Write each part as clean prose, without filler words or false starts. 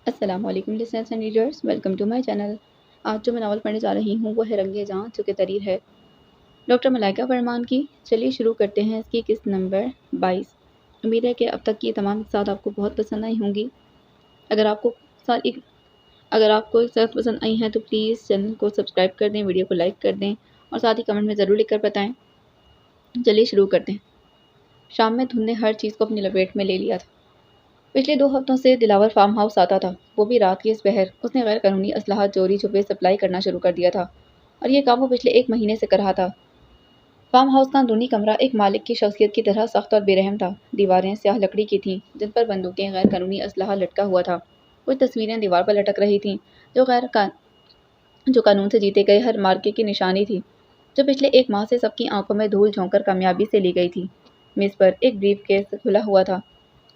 السلام علیکم listeners and readers, welcome to my channel. آج جو میں ناول پڑھنے جا رہی ہوں وہ ہے رنگ جاں جو کہ تحریر ہے ڈاکٹر ملائکہ فرمان کی۔ چلیے شروع کرتے ہیں اس کی قسط نمبر 22۔ امید ہے کہ اب تک کی تمام اقساط آپ کو بہت پسند آئی ہوں گی۔ اگر آپ کو اقساط پسند آئی ہیں تو پلیز چینل کو سبسکرائب کر دیں، ویڈیو کو لائک کر دیں اور ساتھ ہی کمنٹ میں ضرور لکھ کر بتائیں۔ چلیے شروع کرتے ہیں۔ شام میں دھند نے ہر چیز کو اپنی لپیٹ میں لے لیا تھا۔ پچھلے 2 ہفتوں سے دلاور فارم ہاؤس آتا تھا، وہ بھی رات کی اس پہر۔ اس نے غیر قانونی اسلحہ چوری چھپے سپلائی کرنا شروع کر دیا تھا اور یہ کام وہ پچھلے 1 مہینے سے کر رہا تھا۔ فارم ہاؤس کا اندرونی کمرہ ایک مالک کی شخصیت کی طرح سخت اور بے رحم تھا۔ دیواریں سیاہ لکڑی کی تھیں جن پر بندوقیں غیر قانونی اسلحہ لٹکا ہوا تھا۔ کچھ تصویریں دیوار پر لٹک رہی تھیں جو قانون سے جیتے گئے ہر مارکے کی نشانی تھی، جو پچھلے 1 ماہ سے سب کی آنکھوں میں دھول جھونک کر کامیابی سے لی گئی تھی۔ میز پر ایک بریف کیس کھلا ہوا تھا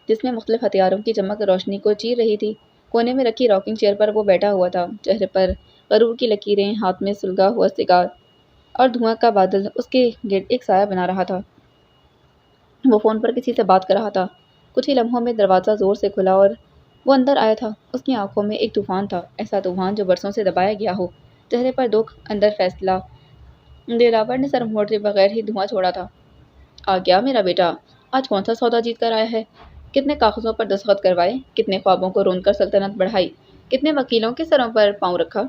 جس میں مختلف ہتھیاروں کی چمک روشنی کو چیر رہی تھی۔ کونے میں رکھی راکنگ چیئر پر وہ بیٹھا ہوا تھا، چہرے پر غرور کی لکیریں، ہاتھ میں سلگا ہوا سگار اور دھواں کا بادل اس کے گرد ایک سایہ بنا رہا تھا۔ وہ فون پر کسی سے بات کر رہا تھا۔ کچھ ہی لمحوں میں دروازہ زور سے کھلا اور وہ اندر آیا تھا۔ اس کی آنکھوں میں ایک طوفان تھا، ایسا طوفان جو برسوں سے دبایا گیا ہو۔ چہرے پر دکھ، اندر فیصلہ۔ دلاور نے سر موڑے بغیر ہی دھواں چھوڑا تھا۔ آ گیا میرا بیٹا، آج کون سا سودا جیت کر آیا ہے؟ کتنے کاغذوں پر دستخط کروائے، کتنے خوابوں کو روند کر سلطنت بڑھائی، کتنے وکیلوں کے سروں پر پاؤں رکھا۔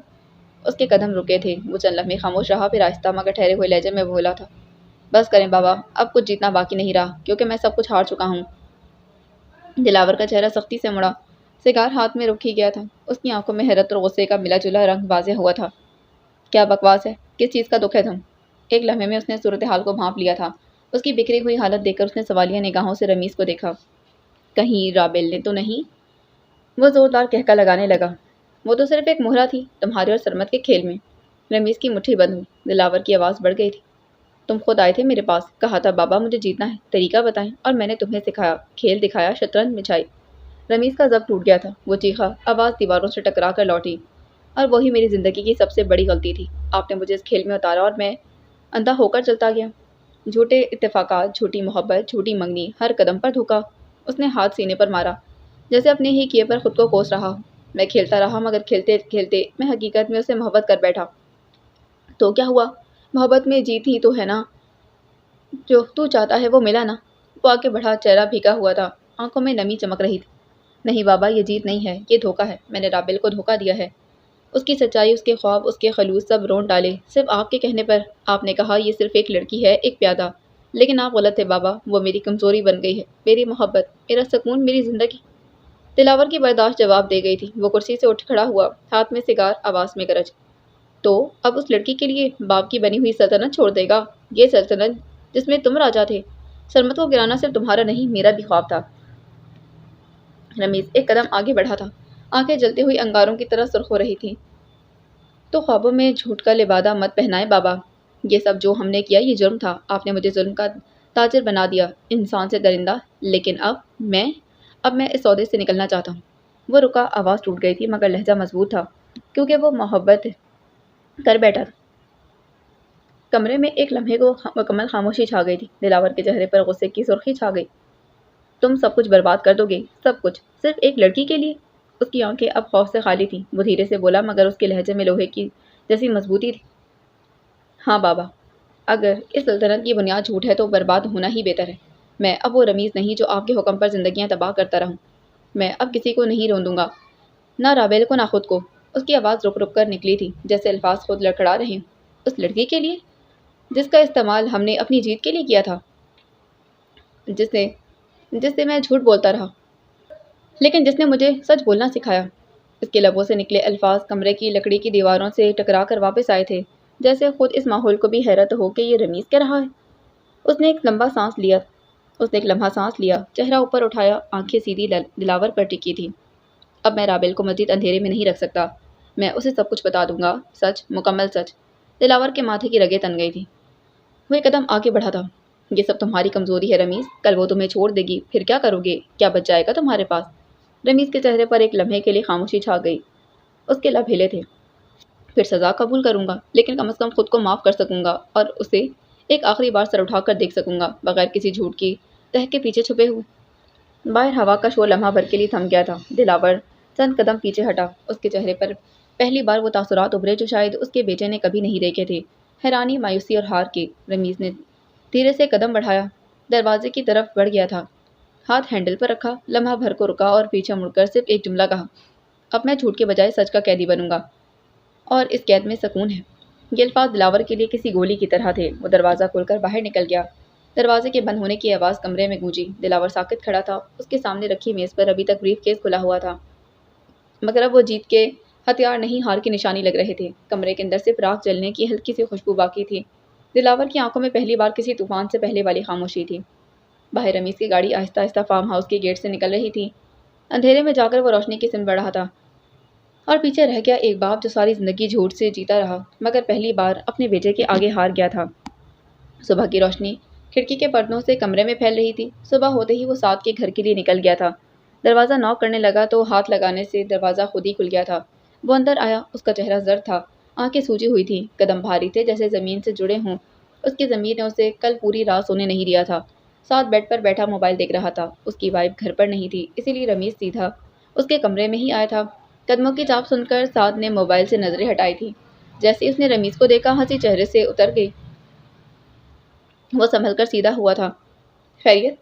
اس کے قدم رکے تھے، وہ چند لمحے خاموش رہا، پھر آہستہ مگر ٹھہرے ہوئے لہجے میں بولا تھا، بس کریں بابا، اب کچھ جیتنا باقی نہیں رہا کیونکہ میں سب کچھ ہار چکا ہوں۔ دلاور کا چہرہ سختی سے مڑا، سگار ہاتھ میں رک ہی گیا تھا۔ اس کی آنکھوں میں حیرت اور غصے کا ملا جلا رنگ واضح ہوا تھا۔ کیا بکواس ہے، کس چیز کا دکھ ہے تم؟ ایک لمحے میں اس نے صورتحال کو بھانپ لیا تھا۔ اس کی بکھری ہوئی حالت دیکھ کر اس نے سوالیہ نگاہوں سے رمیز کو دیکھا۔ کہیں رابل نے تو نہیں؟ وہ زوردار کہکا لگانے لگا۔ وہ تو صرف ایک مہرہ تھی تمہارے اور سرمت کے کھیل میں۔ رمیز کی مٹھی بند ہوئی، دلاور کی آواز بڑھ گئی تھی۔ تم خود آئے تھے میرے پاس، کہا تھا بابا مجھے جیتنا ہے، طریقہ بتائیں، اور میں نے تمہیں سکھایا، کھیل دکھایا، شطرنج بچھائی۔ رمیز کا ضبط ٹوٹ گیا تھا، وہ چیخا، آواز دیواروں سے ٹکرا کر لوٹی، اور وہی میری زندگی کی سب سے بڑی غلطی تھی۔ آپ نے مجھے اس کھیل میں اتارا اور میں اندھا ہو کر چلتا گیا۔ جھوٹے اتفاقات، جھوٹی محبت، جھوٹی منگنی، ہر قدم پر دھوکا۔ اس نے ہاتھ سینے پر مارا جیسے اپنے ہی کیے پر خود کو کوس رہا ہو۔ میں کھیلتا رہا مگر کھیلتے کھیلتے میں حقیقت میں اسے محبت کر بیٹھا۔ تو کیا ہوا؟ محبت میں جیت ہی تو ہے نا، جو تو چاہتا ہے وہ ملا نا۔ وہ آگے بڑھا، چہرہ بھیگا ہوا تھا، آنکھوں میں نمی چمک رہی تھی۔ نہیں بابا، یہ جیت نہیں ہے، یہ دھوکا ہے، میں نے رابل کو دھوکا دیا ہے۔ اس کی سچائی، اس کے خواب، اس کے خلوص سب رون ڈالے صرف آپ کے کہنے پر۔ آپ نے کہا یہ صرف ایک لڑکی ہے، ایک پیادہ، لیکن آپ غلط تھے بابا، وہ میری کمزوری بن گئی ہے، میری محبت، میرا سکون، میری زندگی۔ دلاور کی برداشت جواب دے گئی تھی۔ وہ کرسی سے اٹھ کھڑا ہوا، ہاتھ میں سگار، آواز میں گرج۔ تو اب اس لڑکی کے لیے باپ کی بنی ہوئی سلطنت چھوڑ دے گا؟ یہ سلطنت جس میں تم راجا تھے۔ سرمت کو گرانا صرف تمہارا نہیں، میرا بھی خواب تھا۔ رمیز ایک قدم آگے بڑھا تھا، آنکھیں جلتی ہوئی انگاروں کی طرح سرخ ہو رہی تھیں۔ تو خوابوں میں جھوٹ کا لبادہ مت پہنائے بابا، یہ سب جو ہم نے کیا یہ جرم تھا۔ آپ نے مجھے ظلم کا تاجر بنا دیا، انسان سے درندہ، لیکن اب میں اس سودے سے نکلنا چاہتا ہوں۔ وہ رکا، آواز ٹوٹ گئی تھی مگر لہجہ مضبوط تھا کیونکہ وہ محبت کر بیٹھا تھا۔ کمرے میں ایک لمحے کو مکمل خاموشی چھا گئی تھی۔ دلاور کے چہرے پر غصے کی سرخی چھا گئی۔ تم سب کچھ برباد کر دو گے، سب کچھ، صرف ایک لڑکی کے لیے؟ اس کی آنکھیں اب خوف سے خالی تھیں۔ وہ دھیرے سے بولا مگر اس کے لہجے میں لوہے کی جیسی مضبوطی تھی۔ ہاں بابا، اگر اس سلطنت کی بنیاد جھوٹ ہے تو برباد ہونا ہی بہتر ہے۔ میں اب وہ رمیز نہیں جو آپ کے حکم پر زندگیاں تباہ کرتا رہوں۔ میں اب کسی کو نہیں رون دوں گا، نہ رابل کو نہ خود کو۔ اس کی آواز رک رک کر نکلی تھی جیسے الفاظ خود لڑکھڑا رہے ہوں۔ اس لڑکی کے لیے جس کا استعمال ہم نے اپنی جیت کے لیے کیا تھا، جس سے میں جھوٹ بولتا رہا، لیکن جس نے مجھے سچ بولنا سکھایا۔ اس کے لبوں سے نکلے الفاظ کمرے کی لکڑی کی دیواروں سے ٹکرا کر واپس آئے تھے، جیسے خود اس ماحول کو بھی حیرت ہو کہ یہ رمیز کہہ رہا ہے۔ اس نے ایک لمحہ سانس لیا، چہرہ اوپر اٹھایا، آنکھیں سیدھی دلاور پر ٹکی تھی۔ اب میں رابل کو مزید اندھیرے میں نہیں رکھ سکتا، میں اسے سب کچھ بتا دوں گا، سچ، مکمل سچ۔ دلاور کے ماتھے کی رگیں تن گئی تھی۔ وہ ایک قدم آگے بڑھا تھا۔ یہ سب تمہاری کمزوری ہے رمیز، کل وہ تمہیں چھوڑ دے گی، پھر کیا کرو گے؟ کیا بچ جائے گا تمہارے پاس؟ رمیز کے چہرے پر ایک لمحے کے لیے خاموشی چھا گئی۔ اس کے لب ہلے تھے۔ پھر سزا قبول کروں گا، لیکن کم از کم خود کو معاف کر سکوں گا اور اسے ایک آخری بار سر اٹھا کر دیکھ سکوں گا، بغیر کسی جھوٹ کی تہ کے پیچھے چھپے ہوئے۔ باہر ہوا کا شور لمحہ بھر کے لیے تھم گیا تھا۔ دلاور चंद कदम पीछे हटा। उसके चेहरे पर पहली बार वो तासुरात उभरे जो शायद उसके बेटे ने कभी नहीं देखे थे, हैरानी, मायूसी और हार के। रमीज ने धीरे से कदम बढ़ाया, दरवाजे की तरफ बढ़ गया था। हाथ हैंडल पर रखा, लम्हा भर को रुका और पीछे मुड़कर सिर्फ एक जुमला कहा, अब मैं झूठ के बजाय सच का कैदी बनूंगा और इस कैद में सुकून है। ये अल्फाज दिलावर के लिए किसी गोली की तरह थे। वो दरवाज़ा खोलकर बाहर निकल गया। दरवाजे के बंद होने की आवाज़ कमरे में गूंजी। दिलावर साकित खड़ा था। उसके सामने रखी मेज़ पर अभी तक ब्रीफ केस खुला हुआ था, मगर अब वो जीत के हथियार नहीं, हार की निशानी लग रहे थे। कमरे के अंदर सिर्फ राख जलने की हल्की सी खुशबू बाकी थी। दिलावर की आंखों में पहली बार किसी तूफान से पहले वाली खामोशी थी। बाहर रमीज की गाड़ी आहिस्ता आहिस्ता फार्म हाउस के गेट से निकल रही थी। अंधेरे में जाकर वो रोशनी की सिमत बढ़ रहा था और पीछे रह गया एक बाप जो सारी जिंदगी झूठ से जीता रहा, मगर पहली बार अपने बेटे के आगे हार गया था। सुबह की रोशनी खिड़की के पर्दों से कमरे में फैल रही थी। सुबह होते ही वो साद के घर के लिए निकल गया था। दरवाज़ा नॉक करने लगा तो हाथ लगाने से दरवाज़ा खुद ही खुल गया था। वो अंदर आया। उसका चेहरा जर्द था, आंखें सूजी हुई थी, कदम भारी थे जैसे ज़मीन से जुड़े हों। उसकी ज़मीन ने उसे कल पूरी रात सोने नहीं दिया था। साद बेड पर बैठा मोबाइल देख रहा था। उसकी वाइफ घर पर नहीं थी, इसीलिए रमीज सीधा उसके कमरे में ही आया था। कदमों की चाप सुनकर साद ने मोबाइल से नजरें हटाई थी। जैसे ही उसने रमीज को देखा, हंसी चेहरे से उतर गई। वो संभल कर सीधा हुआ था। खैरियत,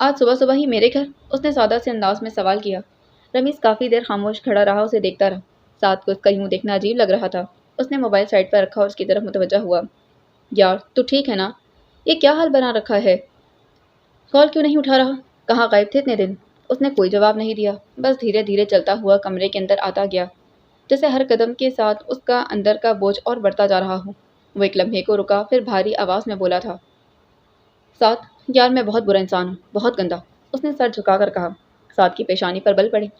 आज सुबह सुबह ही मेरे घर? उसने सादा से अंदाज में सवाल किया। रमीज काफ़ी देर खामोश खड़ा रहा, उसे देखता रहा। साद को उसका यूं देखना अजीब लग रहा था। उसने मोबाइल साइड पर रखा और उसकी तरफ मुतवज्जा हुआ। यार तू ठीक है ना? ये क्या हाल बना रखा है? कॉल क्यों नहीं उठा रहा? कहाँ गायब थे इतने दिन? उसने कोई जवाब नहीं दिया, बस धीरे धीरे चलता हुआ कमरे के अंदर आता गया, जैसे हर कदम के साथ उसका अंदर का बोझ और बढ़ता जा रहा हो। वो एक लम्हे को रुका, फिर भारी आवाज़ में बोला था, साथ, यार मैं बहुत बुरा इंसान हूँ, बहुत गंदा। उसने सर झुकाकर कहा। साथ की पेशानी पर बल पड़े।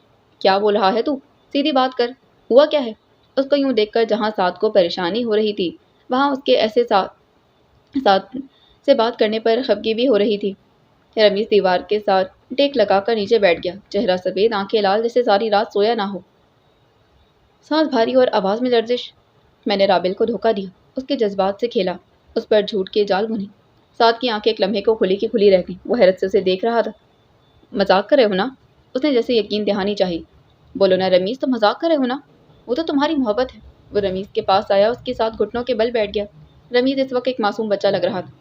क्या बोल रहा है तू? सीधी बात कर, हुआ क्या है? उसको यूं देखकर जहाँ साथ को परेशानी हो रही थी, वहाँ उसके ऐसे साथ से बात करने पर खफगी भी हो रही थी। रमीज दीवार के साथ टेक लगाकर नीचे बैठ गया, चेहरा सफ़ेद, आंखें लाल, जैसे सारी रात सोया ना हो। सांस भारी और आवाज़ में लर्जिश। मैंने राबिल को धोखा दिया, उसके जज्बात से खेला, उस पर झूठ के जाल बुने। साथ की आंखें एक लम्हे को खुली की खुली रह गईं। वो हैरत से उसे देख रहा था। मजाक कर रहे हो ना? उसने जैसे यकीन दहानी चाही। बोलो ना रमीज, तो मजाक कर रहे हो ना? वो तो तुम्हारी मोहब्बत है। वो रमीज के पास आया, उसके साथ घुटनों के बल बैठ गया। रमीज इस वक्त एक मासूम बच्चा लग रहा था।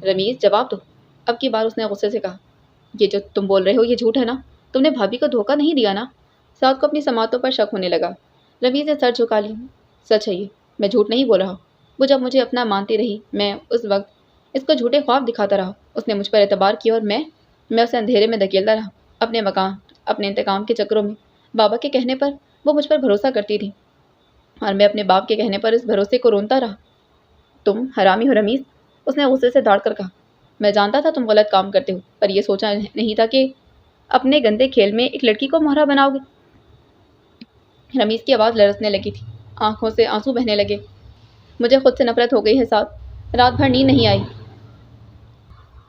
रमीज जवाब दो। अब की बार उसने गुस्से से कहा। ये जो तुम बोल रहे हो ये झूठ है ना? तुमने भाभी को धोखा नहीं दिया ना? साथ को अपनी समातों पर शक होने लगा। रमीज ने सर झुका लिया। सच है ये, मैं झूठ नहीं बोल रहा। वो जब मुझे अपना मानती रही, मैं उस वक्त इसको झूठे ख्वाब दिखाता रहा। उसने मुझ पर एतबार किया और मैं उसे अंधेरे में धकेलता रहा, अपने मकान, अपने इंतकाम के चक्करों में। बाबा के कहने पर वो मुझ पर भरोसा करती थी और मैं अपने बाप के कहने पर इस भरोसे को रोनता रहा। तुम हरामी हो रमीज, उसने गुस्से से दाड़ कर कहा। मैं जानता था तुम गलत काम करते हो, पर यह सोचा नहीं था कि अपने गंदे खेल में एक लड़की को मोहरा बनाओगे। रमीज की आवाज़ लरसने लगी थी, आंखों से आंसू बहने लगे। मुझे खुद से नफरत हो गई है साथ। रात भर नींद नहीं आई।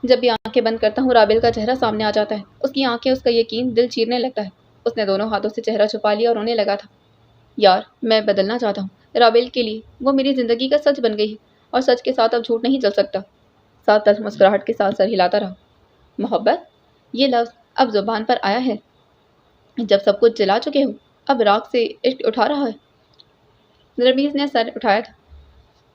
जब भी आंखें बंद करता हूँ, राबिल का चेहरा सामने आ जाता है। उसकी आंखें, उसका यकीन दिल चीरने लगता है। उसने दोनों हाथों से चेहरा छुपा लिया और रोने लगा था। यार मैं बदलना चाहता हूँ राबिल के लिए। वो मेरी ज़िंदगी का सच बन गई है और सच के साथ अब झूठ नहीं चल सकता। साथ तल्ख मुस्कुराहट के साथ सर हिलाता रहा। मोहब्बत, ये लफ्ज़ अब ज़ुबान पर आया है जब सब कुछ जला चुके हो। अब राख से इश्क उठा रहा है। रमीज ने सर उठाया था।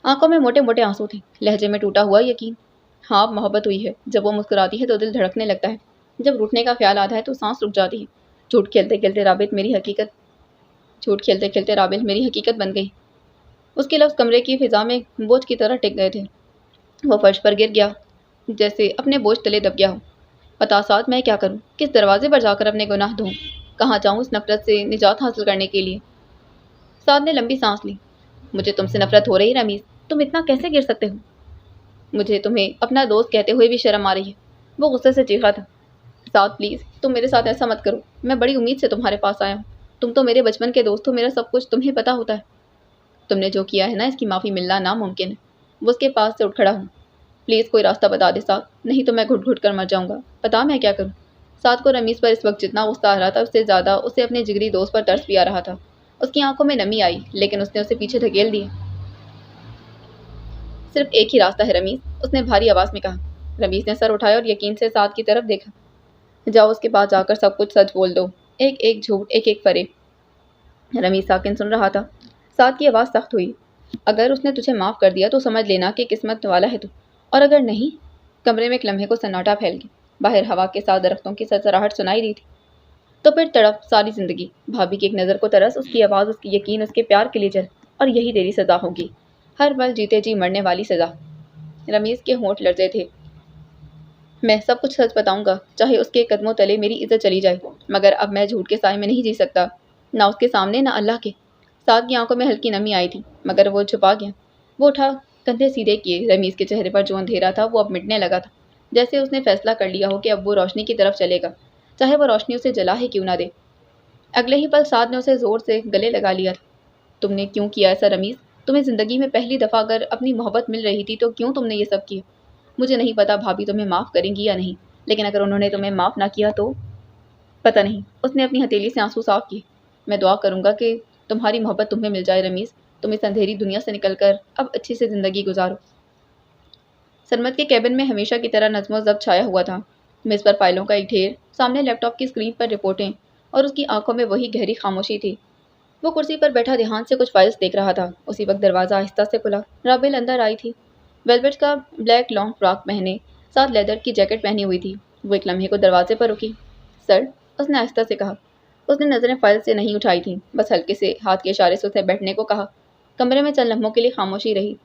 आंखों में मोटे मोटे आंसू थे, लहजे में टूटा हुआ यकीन। हाँ, अब मोहब्बत हुई है। जब वो मुस्कुराती है तो दिल धड़कने लगता है। जब रूठने का ख्याल आता है तो सांस रुक जाती है। झूठ खेलते खेलते राबिल मेरी हकीकत झूठ खेलते खेलते राबिल मेरी हकीकत बन गई। उसके लफ्ज़ कमरे की फिजा में बोझ की तरह टिक गए थे। वो फर्श पर गिर गया, जैसे अपने बोझ तले दब गया हो। बता साथ, मैं क्या करूं? किस दरवाजे पर जाकर अपने गुनाह धोऊं? कहाँ जाऊं इस नफरत से निजात हासिल करने के लिए? साद ने लंबी सांस ली। मुझे तुमसे नफरत हो रही रमीज, तुम इतना कैसे गिर सकते हो? मुझे तुम्हें अपना दोस्त कहते हुए भी शर्म आ रही है। वो गुस्से से चीखा था। साद प्लीज़, तुम मेरे साथ ऐसा मत करो। मैं बड़ी उम्मीद से तुम्हारे पास आया हूँ। तुम तो मेरे बचपन के दोस्त हो, मेरा सब कुछ तुम्हें पता होता है। तुमने जो किया है ना, इसकी माफ़ी मिलना नामुमकिन है। वो उसके पास से उठ खड़ा हूँ। प्लीज़ कोई रास्ता बता दे साथ, नहीं तो मैं घुट घुट कर मर जाऊँगा। बता मैं क्या करूँ? साथ को रमीज़ पर इस वक्त जितना गुस्सा आ रहा था, उससे ज़्यादा उसे अपने जिगरी दोस्त पर तरस भी आ रहा था। उसकी आंखों में नमी आई, लेकिन उसने उसे पीछे धकेल दिया। सिर्फ एक ही रास्ता है रमीज़, उसने भारी आवाज़ में कहा। रमीज़ ने सर उठाया और यकीन से साथ की तरफ देखा। जाओ उसके पास जाकर सब कुछ सच बोल दो, एक एक झूठ, एक एक फरेब। रमीज साकिन सुन रहा था। साद की आवाज़ सख्त हुई। अगर उसने तुझे माफ़ कर दिया तो समझ लेना कि किस्मत वाला है तू, और अगर नहीं। कमरे में एक लम्हे को सन्नाटा फैल गया। बाहर हवा के साथ दरख्तों की सरसराहट सुनाई दी थी। तो फिर तड़प सारी जिंदगी। भाभी की एक नज़र को तरस, उसकी आवाज़, उसकी यकीन, उसके प्यार के लिए जल। और यही तेरी सज़ा होगी, हर पल जीते जी मरने वाली सज़ा। रमीज़ के होंठ लर्जे थे। मैं सब कुछ सच बताऊंगा, चाहे उसके कदमों तले मेरी इज्जत चली जाए, मगर अब मैं झूठ के साए में नहीं जी सकता, ना उसके सामने ना अल्लाह के। साद की आंखों में हल्की नमी आई थी, मगर वो छुपा गया। वो उठा, कंधे सीधे किए। रमीज़ के चेहरे पर जो अंधेरा था वो अब मिटने लगा था, जैसे उसने फैसला कर लिया हो कि अब वो रोशनी की तरफ चलेगा, चाहे वो रोशनी उसे जला ही क्यों ना दे। अगले ही पल साद ने उसे जोर से गले लगा लिया था। तुमने क्यों किया ऐसा रमीज़? तुम्हें ज़िंदगी में पहली दफ़ा अगर अपनी मोहब्बत मिल रही थी तो क्यों तुमने ये सब किया? मुझे नहीं पता भाभी तुम्हें माफ़ करेंगी या नहीं, लेकिन अगर उन्होंने तुम्हें माफ़ ना किया तो? पता नहीं। उसने अपनी हथेली से आंसू साफ किए। मैं दुआ करूंगा कि तुम्हारी मोहब्बत तुम्हें मिल जाए रमीज़। तुम इस अंधेरी दुनिया से निकलकर अब अच्छी से ज़िंदगी गुजारो। सरमद के कैबिन में हमेशा की तरह नज़्म व ज़ब्त छाया हुआ था। मेज़ पर फाइलों का एक ढेर, सामने लैपटॉप की स्क्रीन पर रिपोर्टें, और उसकी आंखों में वही गहरी खामोशी थी। वो कुर्सी पर बैठा ध्यान से कुछ फाइल्स देख रहा था। उसी वक्त दरवाज़ा आहिस्ता से खुला। राबेल अंदर आई थी। वेलवेट का ब्लैक लॉन्ग फ्रॉक पहने, साथ लेदर की जैकेट पहनी हुई थी। वो एक लम्हे को दरवाजे पर रुकी। सर, उसने आहिस्ता से कहा। उसने नज़रें फाइल से नहीं उठाई थीं, बस हल्के से हाथ के इशारे से उसे बैठने को कहा। कमरे में चंद लम्हों के लिए खामोशी रही।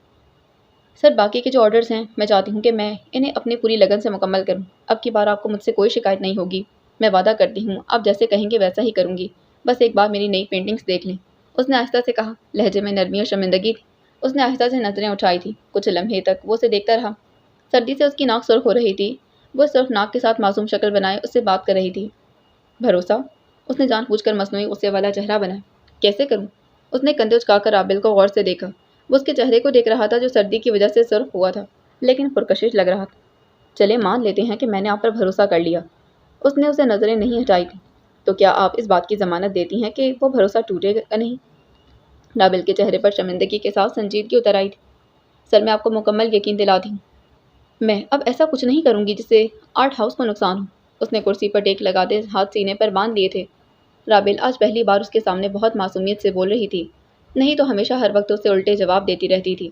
सर, बाकी के जो ऑर्डर्स हैं, मैं चाहती हूँ कि मैं इन्हें अपनी पूरी लगन से मुकम्मल करूँ। अब की बार आपको मुझसे कोई शिकायत नहीं होगी। मैं वादा करती हूँ, आप जैसे कहेंगे वैसा ही करूँगी। बस एक बार मेरी नई पेंटिंग्स देख लें। उसने आहिस्ता से कहा। लहजे में नरमी और शर्मिंदगी थी। उसने आहिस्ता से नज़रें उठाई थी। कुछ लम्हे तक वो उसे देखता रहा। सर्दी से उसकी नाक सुर्ख हो रही थी। वो सिर्फ नाक के साथ मासूम शक्ल बनाए उससे बात कर रही थी। भरोसा? उसने जानबूझकर मसनूई गुस्से वाला चेहरा बनाया। कैसे करूं? उसने कंधे उचकाकर आबिल को गौर से देखा। वो उसके चेहरे को देख रहा था जो सर्दी की वजह से सुर्ख हुआ था, लेकिन पुरकशिश लग रहा था। चले मान लेते हैं कि मैंने आप पर भरोसा कर लिया। उसने उसे नजरें नहीं हटाई थी। तो क्या आप इस बात की जमानत देती हैं कि वो भरोसा टूटेगा नहीं? नाबिल के चेहरे पर शर्मिंदगी के साथ संजीदगी उतर आई थी। सर, मैं आपको मुकम्मल यकीन दिलाती हूँ, मैं अब ऐसा कुछ नहीं करूंगी जिससे आर्ट हाउस को नुकसान हो। उसने कुर्सी पर टेक लगाते हाथ सीने पर बांध लिए थे। राबिल आज पहली बार उसके सामने बहुत मासूमियत से बोल रही थी, नहीं तो हमेशा हर वक्त उसे उल्टे जवाब देती रहती थी,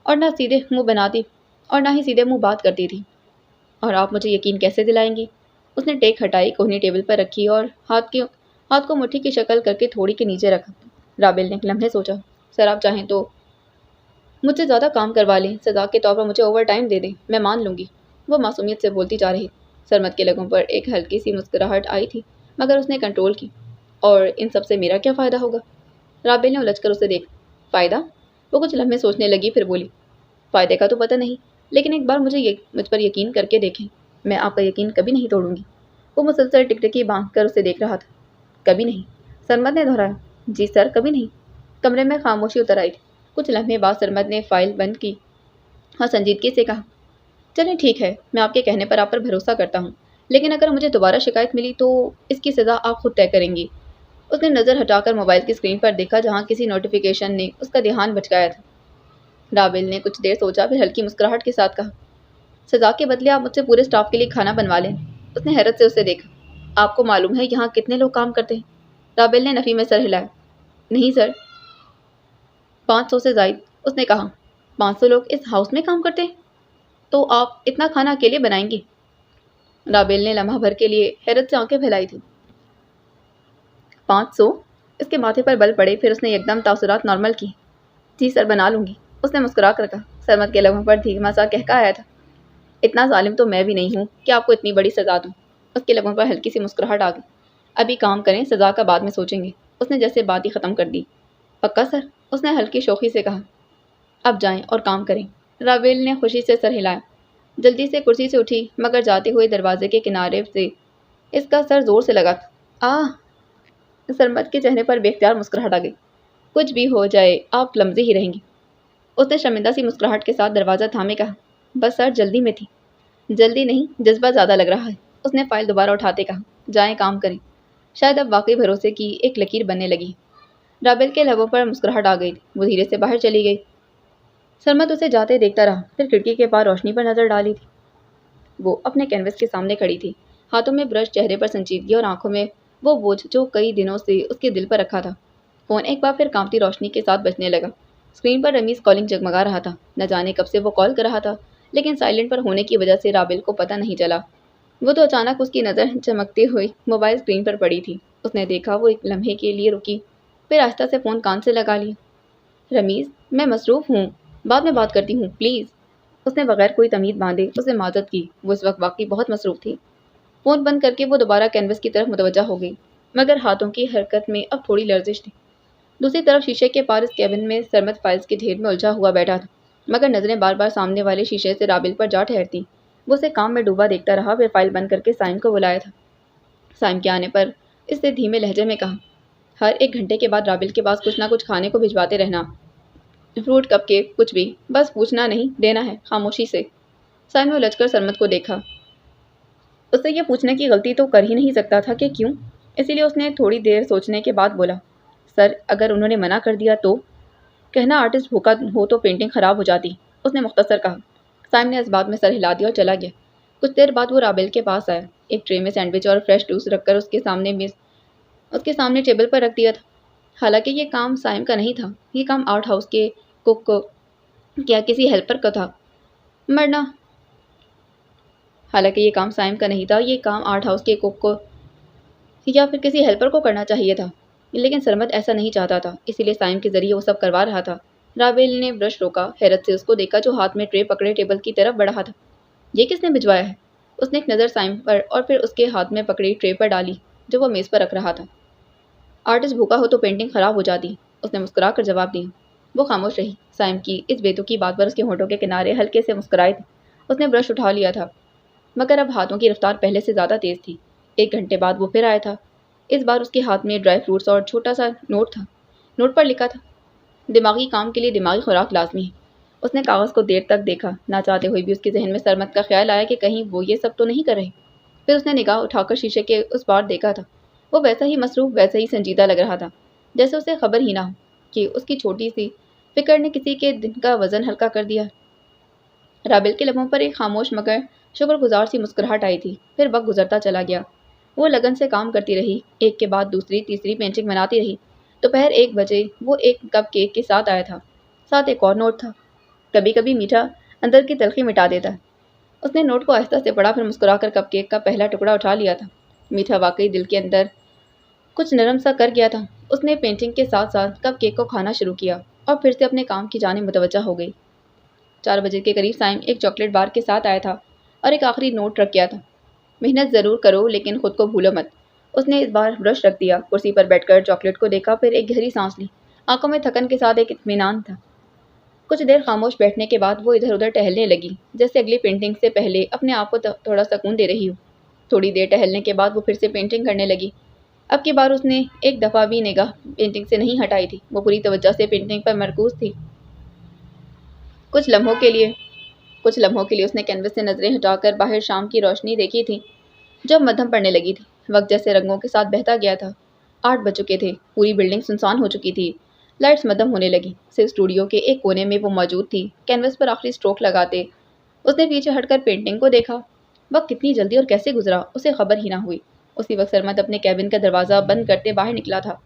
और ना सीधे मुंह बनाती, और ना ही सीधे मुंह बात करती थी। और आप मुझे यकीन कैसे दिलाएंगी? उसने टेक हटाई, कोहनी टेबल पर रखी और हाथ को मुट्ठी की शक्ल करके थोड़ी के नीचे रखा। राबिल ने एक लम्हे सोचा। सर, आप चाहें तो मुझसे ज़्यादा काम करवा लें, सजा के तौर पर मुझे ओवर टाइम दे दें, मैं मान लूँगी। वो मासूमियत से बोलती जा रही। सरमद के लगों पर एक हल्की सी मुस्कुराहट आई थी, मगर उसने कंट्रोल की। और इन सब से मेरा क्या फ़ायदा होगा? राबिल ने उलझकर उसे देखा। फ़ायदा? वो कुछ लम्हे सोचने लगी, फिर बोली। फ़ायदे का तो पता नहीं, लेकिन एक बार मुझ पर यकीन करके देखें। मैं आपका यकीन कभी नहीं तोड़ूंगी। वो मुसलसल टिकटिकी बांध कर उसे देख रहा था। कभी नहीं, सरमद ने दोहराया। जी सर, कभी नहीं। कमरे में खामोशी उतर आई थी। कुछ लम्हे बाद सरमद ने फाइल बंद की और संजीदगी से कहा, चलें ठीक है, मैं आपके कहने पर आप पर भरोसा करता हूँ, लेकिन अगर मुझे दोबारा शिकायत मिली तो इसकी सज़ा आप खुद तय करेंगी। उसने नज़र हटाकर मोबाइल की स्क्रीन पर देखा, जहाँ किसी नोटिफिकेशन ने उसका ध्यान भटकाया था। राबिल ने कुछ देर सोचा, फिर हल्की मुस्कुराहट के साथ कहा, सज़ा के बदले आप मुझसे पूरे स्टाफ के लिए खाना बनवा लें। उसने हैरत से उसे देखा। आपको मालूम है यहाँ कितने लोग काम करते हैं? राबिल ने नफ़ी में सर हिलाया। नहीं सर। 500 से ज़ायद। उसने कहा। 500 लोग इस हाउस में काम करते हैं? तो आप इतना खाना अकेले बनाएंगी? राबेल ने लम्हा भर के लिए हैरत से आंखें फैलाई थी। 500? इसके माथे पर बल पड़े, फिर उसने एकदम तासुरात नॉर्मल की। जी सर, बना लूँगी। उसने मुस्कुरा कर कहा। सरमद के लम्हों पर धीमा सा कहका आया था। इतना जालिम तो मैं भी नहीं हूँ कि आपको इतनी बड़ी सज़ा दूँ। उसके लम्हों पर हल्की सी मुस्कुराहट आ गई। अभी काम करें, सज़ा का बाद में सोचेंगे। उसने जैसे बात ही ख़त्म कर दी। पक्का सर? उसने हल्की शोखी से कहा। अब जाएं और काम करें। राबेल ने खुशी से सर हिलाया। जल्दी से कुर्सी से उठी, मगर जाते हुए दरवाजे के किनारे से इसका सर जोर से लगा था। सरमद के चेहरे पर बेख्तियार मुस्कुराहट आ गई। कुछ भी हो जाए, आप क्लमज़ी ही रहेंगी। उसने शर्मिंदा सी मुस्कुराहट के साथ दरवाज़ा थामे कहा। बस सर, जल्दी में थी। जल्दी नहीं, जज्बा ज़्यादा लग रहा है। उसने फाइल दोबारा उठाते कहा। जाएं, काम करें। शायद अब वाकई भरोसे की एक लकीर बनने लगी। राबेल के लबों पर मुस्कुराहट आ गई थी। वो धीरे से बाहर चली गई। सरमद उसे जाते देखता रहा, फिर खिड़की के पार रोशनी पर नजर डाली थी। वो अपने कैनवस के सामने खड़ी थी, हाथों में ब्रश, चेहरे पर संजीदगी और आंखों में वो बोझ जो कई दिनों से उसके दिल पर रखा था। फ़ोन एक बार फिर कांपती रोशनी के साथ बजने लगा। स्क्रीन पर रमीज़ कॉलिंग जगमगा रहा था। न जाने कब से वो कॉल कर रहा था, लेकिन साइलेंट पर होने की वजह से राबिल को पता नहीं चला। वो तो अचानक उसकी नज़र चमकते हुए मोबाइल स्क्रीन पर पड़ी थी। उसने देखा, वो एक लम्हे के लिए रुकी, फिर आहिस्ता से फ़ोन कान से लगा लिया। रमीज़, मैं मसरूफ़ हूँ, बाद में बात करती हूँ, प्लीज़। उसने बगैर कोई तमीज़ बांधे उससे माजत की। वो इस वक्त वाकई बहुत मसरूफ़ थी। फ़ोन बंद करके वो दोबारा कैनवस की तरफ मुतवज्जा हो गई, मगर हाथों की हरकत में अब थोड़ी लर्जिश थी। दूसरी तरफ शीशे के पार इस कैबिन में सरमद फाइल्स के ढेर में उलझा हुआ बैठा था, मगर नज़रें बार बार सामने वाले शीशे से राबिल पर जा ठहरती। वो उसे काम में डूबा देखता रहा, फिर फाइल बंद करके साइम को बुलाया था। साइम के आने पर इससे धीमे लहजे में कहा, हर 1 घंटे के बाद राबिल के पास कुछ ना कुछ खाने को भिजवाते रहना, फ्रूट कपकेक कुछ भी, बस पूछना नहीं, देना है खामोशी से। साइम ने उलझकर सरमद को देखा। उससे ये पूछने की गलती तो कर ही नहीं सकता था कि क्यों, इसीलिए उसने थोड़ी देर सोचने के बाद बोला, सर अगर उन्होंने मना कर दिया तो? कहना आर्टिस्ट भूखा हो तो पेंटिंग खराब हो जाती, उसने मुख्तसर कहा। साइम ने इस बात में सर हिला दिया और चला गया। कुछ देर बाद वो राबिल के पास आया। एक ट्रे में सैंडविच और फ्रेश जूस रखकर उसके सामने टेबल पर रख दिया था। हालांकि ये काम साइम का नहीं था, ये काम आउट हाउस के कुक को क्या किसी हेल्पर का था। मरना हालांकि ये काम साइम का नहीं था, ये काम आर्ट हाउस के कुक को या फिर किसी हेल्पर को करना चाहिए था, लेकिन सरमद ऐसा नहीं चाहता था, इसीलिए साइम के जरिए वो सब करवा रहा था। राबिल ने ब्रश रोका, हैरत से उसको देखा जो हाथ में ट्रे पकड़े टेबल की तरफ बढ़ा था। ये किसने भिजवाया है? उसने एक नज़र साइम पर और फिर उसके हाथ में पकड़ी ट्रे पर डाली जो वो मेज़ पर रख रहा था। आर्टिस्ट भूखा हो तो पेंटिंग खराब हो जाती, उसने मुस्कुरा कर जवाब दिया। वो खामोश रही। साइम की इस बेतुकी बात पर उसके होंठों के किनारे हल्के से मुस्कुराए थे। उसने ब्रश उठा लिया था, मगर अब हाथों की रफ्तार पहले से ज़्यादा तेज़ थी। 1 घंटे बाद वो फिर आया था। इस बार उसके हाथ में ड्राई फ्रूट्स और छोटा सा नोट था। नोट पर लिखा था, दिमागी काम के लिए दिमागी खुराक लाजमी है। उसने कागज़ को देर तक देखा, ना चाहते हुए भी उसके जहन में सरमद का ख्याल आया कि कहीं वो ये सब तो नहीं कर रहे। फिर उसने निगाह उठाकर शीशे के उस पार देखा था। वो वैसा ही मसरूफ़, वैसा ही संजीदा लग रहा था, जैसे उसे खबर ही ना हो कि उसकी छोटी सी फिक्र ने किसी के दिन का वज़न हल्का कर दिया। राबिल के लबों पर एक खामोश मगर शुक्रगुजार सी मुस्कुराहट आई थी। फिर वक्त गुजरता चला गया। वो लगन से काम करती रही, एक के बाद दूसरी तीसरी पेंटिंग बनाती रही। दोपहर 1 बजे वो एक कप केक के साथ आया था, साथ एक और नोट था। कभी कभी मीठा अंदर की तलखी मिटा देता है। उसने नोट को आहिस्ता से पढ़ा, फिर मुस्कुराकर कप केक का पहला टुकड़ा उठा लिया था। मीठा वाकई दिल के अंदर कुछ नरम सा कर गया था। उसने पेंटिंग के साथ साथ कप केक को खाना शुरू किया और फिर से अपने काम की जानिब मुतवज्जा हो गई। 4 बजे के करीब साइम एक चॉकलेट बार के साथ आया था और एक आखिरी नोट रख गया था, मेहनत ज़रूर करो लेकिन खुद को भूलो मत। उसने इस बार ब्रश रख दिया, कुर्सी पर बैठकर चॉकलेट को देखा, फिर एक गहरी सांस ली। आंखों में थकन के साथ एक इत्मीनान था। कुछ देर खामोश बैठने के बाद वो इधर उधर टहलने लगी, जैसे अगली पेंटिंग से पहले अपने आप को थोड़ा सुकून दे रही हो। थोड़ी देर टहलने के बाद वो फिर से पेंटिंग करने लगी। अब की बार उसने एक दफ़ा भी निगाह पेंटिंग से नहीं हटाई थी। वो पूरी तवज्जो से पेंटिंग पर मरकूज थी। कुछ लम्हों के लिए उसने कैनवस से नज़रें हटाकर बाहर शाम की रोशनी देखी थी, जब मध्यम पड़ने लगी थी। वक्त जैसे रंगों के साथ बहता गया था। 8 बज चुके थे। पूरी बिल्डिंग सुनसान हो चुकी थी। लाइट्स मध्यम होने लगी। सिर्फ स्टूडियो के एक कोने में वो मौजूद थी। कैनवस पर आखिरी स्ट्रोक लगाते उसने पीछे हटकर पेंटिंग को देखा। वक्त कितनी जल्दी और कैसे गुजरा, उसे खबर ही ना हुई। उसी वक्त सरमद अपने कैबिन का दरवाज़ा बंद करते बाहर निकला था।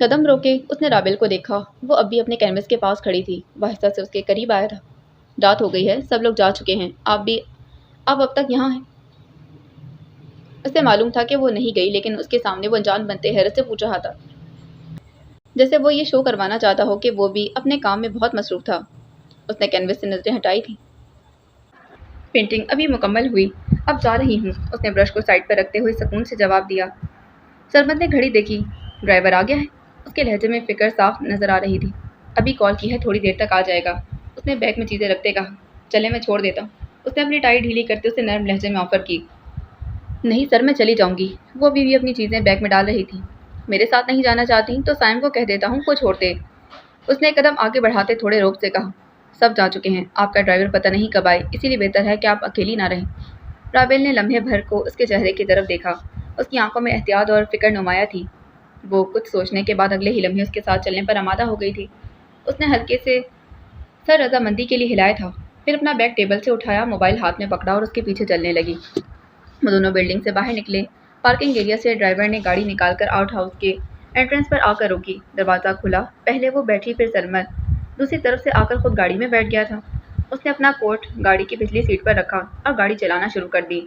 कदम रोके उसने राबिल को देखा। वो अब भी अपने कैनवस के पास खड़ी थी। वह आहिस्ता से उसके करीब आया था। रात हो गई है, सब लोग जा चुके हैं, आप अब तक यहाँ हैं। उसे मालूम था कि वो नहीं गई, लेकिन उसके सामने वो अनजान बनते हैरत से पूछ रहा था, जैसे वो ये शो करवाना चाहता हो कि वो भी अपने काम में बहुत मसरूफ़ था। उसने कैनवस से नज़रें हटाई थी। पेंटिंग अभी मुकम्मल हुई, अब जा रही हूँ, उसने ब्रश को साइड पर रखते हुए सुकून से जवाब दिया। सरमद ने घड़ी देखी। ड्राइवर आ गया है। उसके लहजे में फिक्र साफ नजर आ रही थी। अभी कॉल की है, थोड़ी देर तक आ जाएगा, उसने बैग में चीज़ें रखते कहा। चले मैं छोड़ देता हूँ, उसने अपनी टाई ढीली करते उसे नरम लहजे में ऑफर की। नहीं सर, मैं चली जाऊँगी। वो अभी भी अपनी चीज़ें बैग में डाल रही थी। मेरे साथ नहीं जाना चाहती तो साइम को कह देता हूँ वो छोड़ दे, उसने एक कदम आगे बढ़ाते थोड़े रोक से कहा। सब जा चुके हैं, आपका ड्राइवर पता नहीं कब आए, इसीलिए बेहतर है कि आप अकेली ना रहें। राबिल ने लम्हे भर को उसके चेहरे की तरफ देखा। उसकी आंखों में एहतियात और फिक्र नुमाया थी। वो कुछ सोचने के बाद अगले ही लम्हे उसके साथ चलने पर आमादा हो गई थी। उसने हल्के से सर रजामंदी के लिए हिलाया था, फिर अपना बैग टेबल से उठाया, मोबाइल हाथ में पकड़ा और उसके पीछे चलने लगी। वो दोनों बिल्डिंग से बाहर निकले। पार्किंग एरिया से ड्राइवर ने गाड़ी निकालकर आउट हाउस के एंट्रेंस पर आकर रुकी। दरवाज़ा खुला। पहले वो बैठी, फिर सरमद दूसरी तरफ से आकर खुद गाड़ी में बैठ गया था। उसने अपना कोट गाड़ी की पिछली सीट पर रखा और गाड़ी चलाना शुरू कर दी।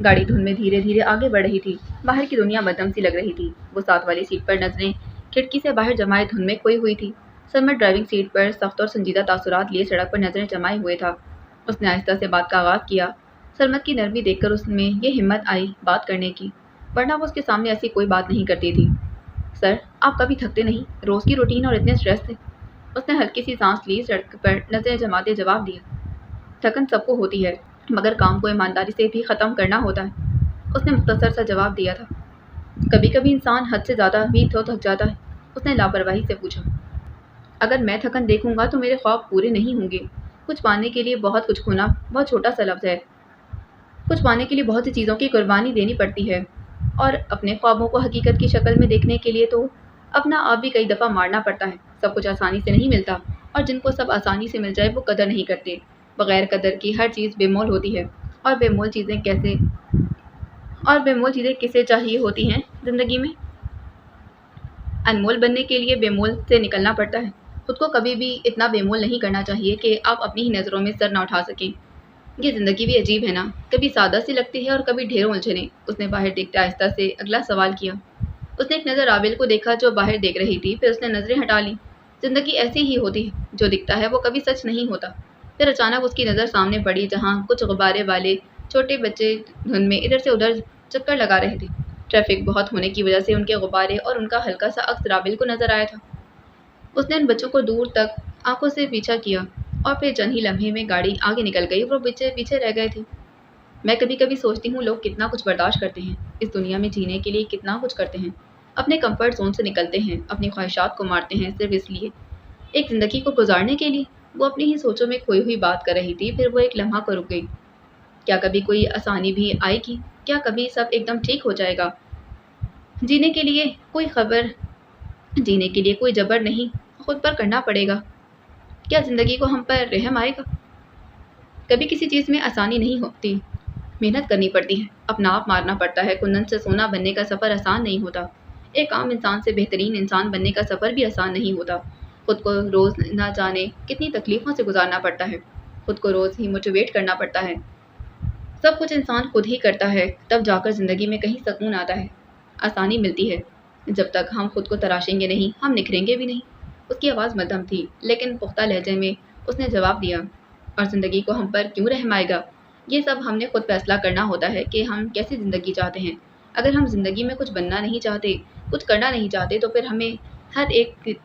गाड़ी धुंध में धीरे धीरे आगे बढ़ रही थी। बाहर की दुनिया मध्यम सी लग रही थी। वो साथ वाली सीट पर नजरें खिड़की से बाहर जमाए धुंध में खोई हुई थी। सरमद ड्राइविंग सीट पर सख्त और संजीदा तासुरात लिए सड़क पर नजरें जमाए हुए था। उसने आहिस्ता से बात का आगाज किया। सरमद की नरमी देखकर उसमें ये हिम्मत आई बात करने की, वरना वो उसके सामने ऐसी कोई बात नहीं करती थी। सर, आप कभी थकते नहीं? रोज की रूटीन और इतने स्ट्रेस से। उसने हल्की सी सांस ली। सड़क पर नजरें जमाते जवाब दिया, थकन सबको होती है, मगर काम को ईमानदारी से भी ख़त्म करना होता है। उसने मुख्तसर सा जवाब दिया था। कभी कभी इंसान हद से ज़्यादा भी तो थक जाता है। उसने लापरवाही से पूछा, अगर मैं थकन देखूंगा तो मेरे ख्वाब पूरे नहीं होंगे। कुछ पाने के लिए बहुत कुछ खोना बहुत छोटा सा लफ्ज़ है। कुछ पाने के लिए बहुत सी चीज़ों की कुर्बानी देनी पड़ती है, और अपने ख्वाबों को हकीकत की शक्ल में देखने के लिए तो अपना आप भी कई दफ़ा मारना पड़ता है। सब कुछ आसानी से नहीं मिलता, और जिनको सब आसानी से मिल जाए वो कदर नहीं करते। बगैर कदर की हर चीज़ बेमोल होती है, और बेमोल चीज़ें किसे चाहिए होती हैं ज़िंदगी में? अनमोल बनने के लिए बेमोल से निकलना पड़ता है। खुद को कभी भी इतना बेमोल नहीं करना चाहिए कि आप अपनी ही नज़रों में सर ना उठा सकें। ये ज़िंदगी भी अजीब है ना, कभी सादा सी लगती है और कभी ढेरों उलझने। उसने बाहर देखते आहिस्ता से अगला सवाल किया। उसने एक नज़र आबिल को देखा जो बाहर देख रही थी, फिर उसने नज़रें हटा ली। ज़िंदगी ऐसी ही होती है, जो दिखता है वो कभी सच नहीं होता। फिर अचानक उसकी नज़र सामने पड़ी, जहाँ कुछ गुब्बारे वाले छोटे बच्चे धुंध में इधर से उधर चक्कर लगा रहे थे। ट्रैफिक बहुत होने की वजह से उनके गुब्बारे और उनका हल्का सा अक्स राबिल को नजर आया था। उसने उन बच्चों को दूर तक आंखों से पीछा किया, और फिर चंद ही लम्हे में गाड़ी आगे निकल गई। वो पीछे पीछे रह गए थे। मैं कभी कभी सोचती हूँ, लोग कितना कुछ बर्दाश्त करते हैं, इस दुनिया में जीने के लिए कितना कुछ करते हैं। अपने कंफर्ट जोन से निकलते हैं, अपनी ख्वाहिशात को मारते हैं, सिर्फ इसलिए, एक ज़िंदगी को गुजारने के लिए। वो अपनी ही सोचों में खोई हुई बात कर रही थी। फिर वो एक लम्हा को रुक गई। क्या कभी कोई आसानी भी आएगी? क्या कभी सब एकदम ठीक हो जाएगा? जीने के लिए कोई खबर जीने के लिए कोई जबर नहीं, खुद पर करना पड़ेगा। क्या ज़िंदगी को हम पर रहम आएगा? कभी किसी चीज़ में आसानी नहीं होती, मेहनत करनी पड़ती है, अपना आप मारना पड़ता है। कुंदन से सोना बनने का सफ़र आसान नहीं होता। एक आम इंसान से बेहतरीन इंसान बनने का सफ़र भी आसान नहीं होता। खुद को रोज़ ना जाने कितनी तकलीफ़ों से गुजारना पड़ता है। खुद को रोज़ ही मोटिवेट करना पड़ता है। सब कुछ इंसान खुद ही करता है, तब जाकर ज़िंदगी में कहीं सुकून आता है, आसानी मिलती है। जब तक हम खुद को तराशेंगे नहीं, हम निखरेंगे भी नहीं। उसकी आवाज़ मध्यम थी, लेकिन पुख्ता लहजे में उसने जवाब दिया, और ज़िंदगी को हम पर क्यों रहम आएगा? ये सब हमने खुद फैसला करना होता है कि हम कैसी ज़िंदगी चाहते हैं। अगर हम ज़िंदगी में कुछ बनना नहीं चाहते, कुछ करना नहीं चाहते, तो फिर हमें हर एक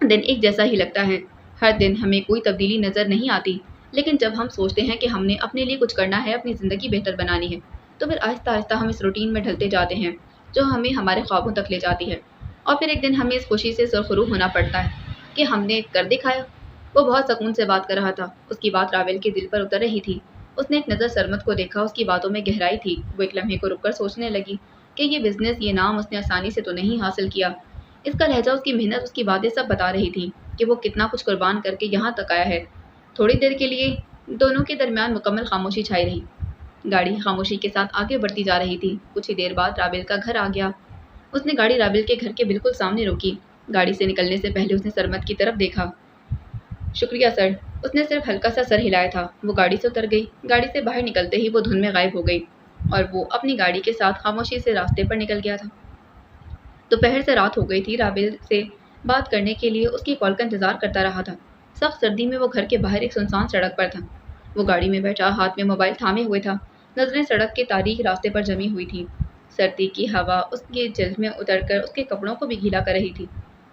दिन एक जैसा ही लगता है। हर दिन हमें कोई तब्दीली नज़र नहीं आती। लेकिन जब हम सोचते हैं कि हमने अपने लिए कुछ करना है, अपनी ज़िंदगी बेहतर बनानी है, तो फिर आहिस्ता आहिस्ता हम इस रूटीन में ढलते जाते हैं, जो हमें हमारे ख्वाबों तक ले जाती है। और फिर एक दिन हमें इस खुशी से सरखरू होना पड़ता है कि हमने कर दिखाया। वो बहुत सुकून से बात कर रहा था। उसकी बात रावेल के दिल पर उतर रही थी। उसने एक नज़र सरमद को देखा। उसकी बातों में गहराई थी। वो एक लम्हे को रुककर सोचने लगी कि ये बिज़नेस, ये नाम उसने आसानी से तो नहीं हासिल किया। इसका लहजा, उसकी मेहनत, उसकी बातें सब बता रही थी कि वो कितना कुछ कुर्बान करके यहाँ तक आया है। थोड़ी देर के लिए दोनों के दरमियान मुकम्मल खामोशी छाई रही। गाड़ी खामोशी के साथ आगे बढ़ती जा रही थी। कुछ ही देर बाद राबिल का घर आ गया। उसने गाड़ी राबिल के घर के बिल्कुल सामने रोकी। गाड़ी से निकलने से पहले उसने सरमद की तरफ देखा। शुक्रिया सर। उसने सिर्फ हल्का सा सर हिलाया था। वो गाड़ी से उतर गई। गाड़ी से बाहर निकलते ही वो धुंध में गायब हो गई, और वो अपनी गाड़ी के साथ खामोशी से रास्ते पर निकल गया था। दोपहर से रात हो गई थी। राबिल से बात करने के लिए उसकी कॉल का इंतज़ार करता रहा था। सख्त सर्दी में वो घर के बाहर एक सुनसान सड़क पर था। वो गाड़ी में बैठा हाथ में मोबाइल थामे हुए था। नजरें सड़क के तारीख रास्ते पर जमी हुई थी। सर्दी की हवा उसके जल्द में उतरकर उसके कपड़ों को भी गीला कर रही थी,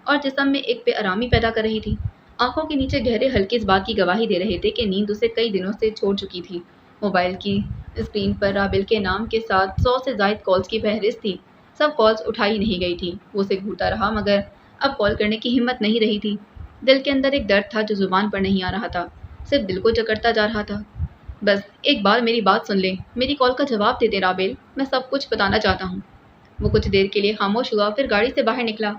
और जिस्म में एक बेआरामी पैदा कर रही थी। आंखों के नीचे गहरे हल्के इस बात की गवाही दे रहे थे कि नींद उसे कई दिनों से छोड़ चुकी थी। मोबाइल की स्क्रीन पर राबिल के नाम के साथ 100 से ज़ायद कॉल्स की फहरिस्त थी। सब कॉल्स उठाई नहीं गई थी। वो उसे घूरता रहा, मगर अब कॉल करने की हिम्मत नहीं रही थी। दिल के अंदर एक दर्द था जो ज़ुबान पर नहीं आ रहा था, सिर्फ दिल को जकड़ता जा रहा था। बस एक बार मेरी बात सुन ले, मेरी कॉल का जवाब दे दे राबिल, मैं सब कुछ बताना चाहता हूँ। वो कुछ देर के लिए खामोश हुआ, फिर गाड़ी से बाहर निकला।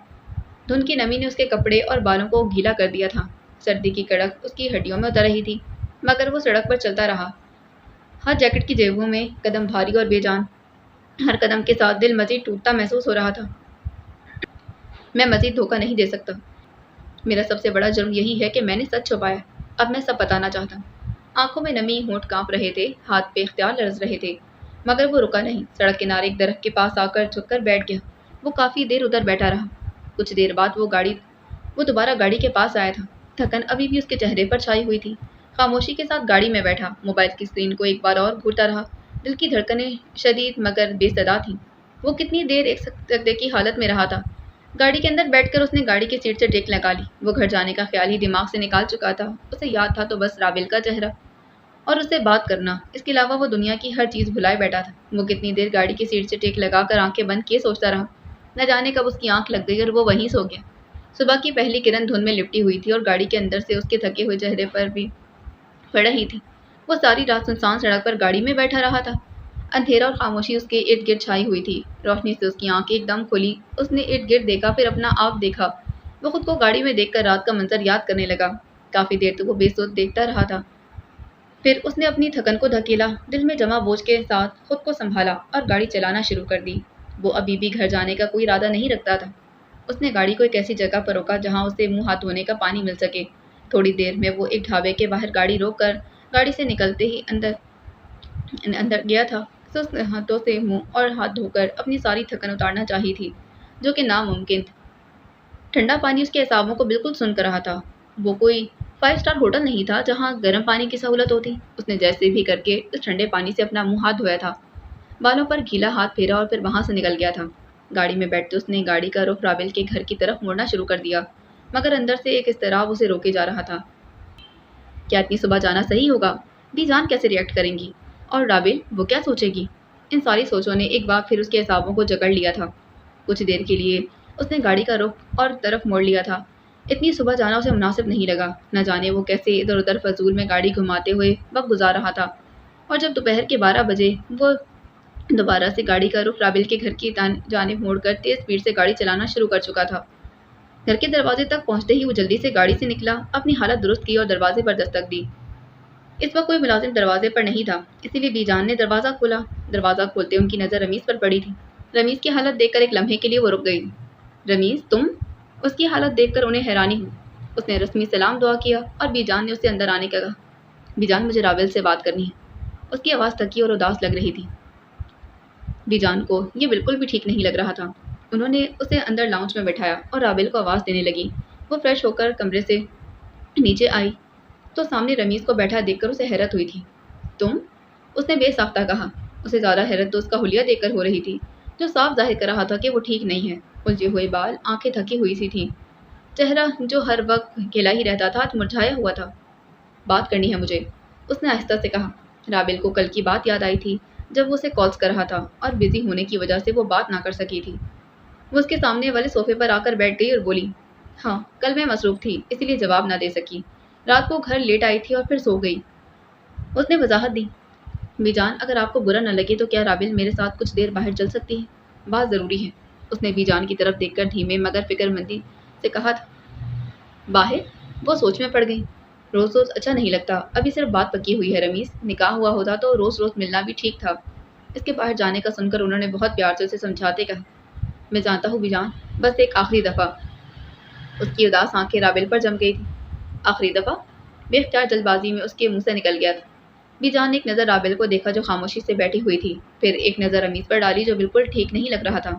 धुंध की नमी ने उसके कपड़े और बालों को गीला कर दिया था। सर्दी की कड़क उसकी हड्डियों में उतर रही थी, मगर वो सड़क पर चलता रहा। हर जैकेट की जेबों में कदम भारी और बेजान। हर कदम के साथ दिल मजीद टूटता महसूस हो रहा था। मैं मज़ीद धोखा नहीं दे सकता। मेरा सबसे बड़ा जुर्म यही है कि मैंने सच छुपाया। अब मैं सब बताना चाहता हूँ। आंखों में नमी, होंठ कांप रहे थे, हाथ बेख्तियार लरज रहे थे, मगर वो रुका नहीं। सड़क किनारे एक दरख्त के पास आकर झुककर बैठ गया। वो काफ़ी देर उधर बैठा रहा। कुछ देर बाद वो दोबारा गाड़ी के पास आया था। थकन अभी भी उसके चेहरे पर छाई हुई थी। खामोशी के साथ गाड़ी में बैठा मोबाइल की स्क्रीन को एक बार और घूरता रहा। दिल की धड़कनें शदीद मगर बेसदा थीं। वो कितनी देर एक सकते की हालत में रहा था। गाड़ी के अंदर बैठकर उसने गाड़ी की सीट से टेक लगा ली। वो घर जाने का ख्याल ही दिमाग से निकाल चुका था। उसे याद था तो बस राबिल का चेहरा और उससे बात करना। इसके अलावा वो दुनिया की हर चीज़ भुलाए बैठा था। वो कितनी देर गाड़ी की सीट से टेक लगाकर आंखें बंद किए सोचता रहा। न जाने कब उसकी आंख लग गई और वो वहीं सो गया। सुबह की पहली किरण धुंध में लिपटी हुई थी और गाड़ी के अंदर से उसके थके हुए चेहरे पर भी पड़ रही थी। वो सारी रात सुनसान सड़क पर गाड़ी में बैठा रहा था। अंधेरा और खामोशी उसके इर्द गिर्द छाई हुई थी। रोशनी से उसकी आंखें एकदम खुली। उसने इर्द गिर्द देखा, फिर अपना आप देखा। वो खुद को गाड़ी में देखकर रात का मंजर याद करने लगा। काफ़ी देर तक वो बेसुध देखता रहा था। फिर उसने अपनी थकन को धकेला, दिल में जमा बोझ के साथ खुद को संभाला और गाड़ी चलाना शुरू कर दी। वो अभी भी घर जाने का कोई इरादा नहीं रखता था। उसने गाड़ी को एक ऐसी जगह पर रोका जहां उसे मुंह हाथ धोने का पानी मिल सके। थोड़ी देर में वो एक ढाबे के बाहर गाड़ी रोककर गाड़ी से निकलते ही अंदर अंदर गया था। उसने हाथों से मुंह और हाथ धोकर अपनी सारी थकन उतारना चाही थी, जो कि नामुमकिन था। ठंडा पानी उसके असाबों को बिल्कुल सुन कर रहा था। वो कोई 5 स्टार होटल नहीं था जहां गर्म पानी की सहूलत होती। उसने जैसे भी करके उस ठंडे पानी से अपना मुंह हाथ धोया था, बालों पर गीला हाथ फेरा और फिर वहां से निकल गया था। गाड़ी में बैठते उसने गाड़ी का रुख राबिल के घर की तरफ मोड़ना शुरू कर दिया, मगर अंदर से एक इज़्तिराब उसे रोके जा रहा था। क्या इतनी सुबह जाना सही होगा? बीजान कैसे रिएक्ट करेंगी? और राबिल, वो क्या सोचेगी? इन सारी सोचों ने एक बार फिर उसके असाबों को जकड़ लिया था। कुछ देर के लिए उसने गाड़ी का रुख और तरफ मोड़ लिया था। इतनी सुबह जाना उसे मुनासिब नहीं लगा। न जाने वो कैसे इधर उधर फजूल में गाड़ी घुमाते हुए वक्त गुजार रहा था। और जब दोपहर के 12 बजे वो दोबारा से गाड़ी का रुख राबिल के घर की जानिब मोड़कर तेज स्पीड से गाड़ी चलाना शुरू कर चुका था। घर के दरवाजे तक पहुंचते ही वो जल्दी से गाड़ी से निकला, अपनी हालत दुरुस्त की और दरवाजे पर दस्तक दी। इस वक्त कोई मुलाजिम दरवाजे पर नहीं था, इसीलिए बीजान ने दरवाज़ा खोला। दरवाज़ा खोलते उनकी नज़र रमीज़ पर पड़ी थी। रमीज़ की हालत देखकर एक लम्हे के लिए वो रुक गई। रमीज़, तुम? उसकी हालत देखकर उन्हें हैरानी हुई। उसने रस्मी सलाम दुआ किया और बीजान ने उसे अंदर आने का कहा। बीजान, मुझे राबिल से बात करनी है। उसकी आवाज़ थकी और उदास लग रही थी। बीजान को ये बिल्कुल भी ठीक नहीं लग रहा था। उन्होंने उसे अंदर लाउंज में बैठाया और राबिल को आवाज़ देने लगी। वो फ्रेश होकर कमरे से नीचे आई तो सामने रमीज़ को बैठा देखकर उसे हैरत हुई थी। तुम? उसने बेसाख्ता कहा। उसे ज़्यादा हैरत तो उसका हुलिया देखकर हो रही थी, जो साफ जाहिर कर रहा था कि वो ठीक नहीं है। उलझे हुए बाल, आंखें थकी हुई सी थीं। चेहरा जो हर वक्त खिला ही रहता था, आज मुरझाया हुआ था। बात करनी है मुझे, उसने आहिस्ता से कहा। राबिल को कल की बात याद आई थी, जब वो उसे कॉल्स कर रहा था और बिजी होने की वजह से वो बात ना कर सकी थी। वो उसके सामने वाले सोफे पर आकर बैठ गई और बोली, हाँ, कल मैं मसरूफ़ थी, इसलिए जवाब ना दे सकी। रात को घर लेट आई थी और फिर सो गई। उसने वजाहत दी। बीजान, अगर आपको बुरा न लगे तो क्या राबिल मेरे साथ कुछ देर बाहर चल सकती है? बात ज़रूरी है। उसने बीजान की तरफ देखकर धीमे मगर फिक्रमंदी से कहा था। बाहर? वो सोच में पड़ गई। रोज़ रोज़ अच्छा नहीं लगता। अभी सिर्फ बात पकी हुई है रमीज़। निकाह हुआ होता तो रोज़ रोज़ मिलना भी ठीक था। इसके बाहर जाने का सुनकर उन्होंने बहुत प्यार से उसे समझाते कहा। मैं जानता हूँ बीजान, बस एक आखिरी दफ़ा। उसकी उदास आंखें राबिल पर जम गई थी। आखिरी दफ़ा? बेख्तियार जल्दबाजी में उसके मुंह से निकल गया था। बीजान ने एक नज़र राबिल को देखा जो खामोशी से बैठी हुई थी, फिर एक नज़र रमीज़ पर डाली जो बिल्कुल ठीक नहीं लग रहा था।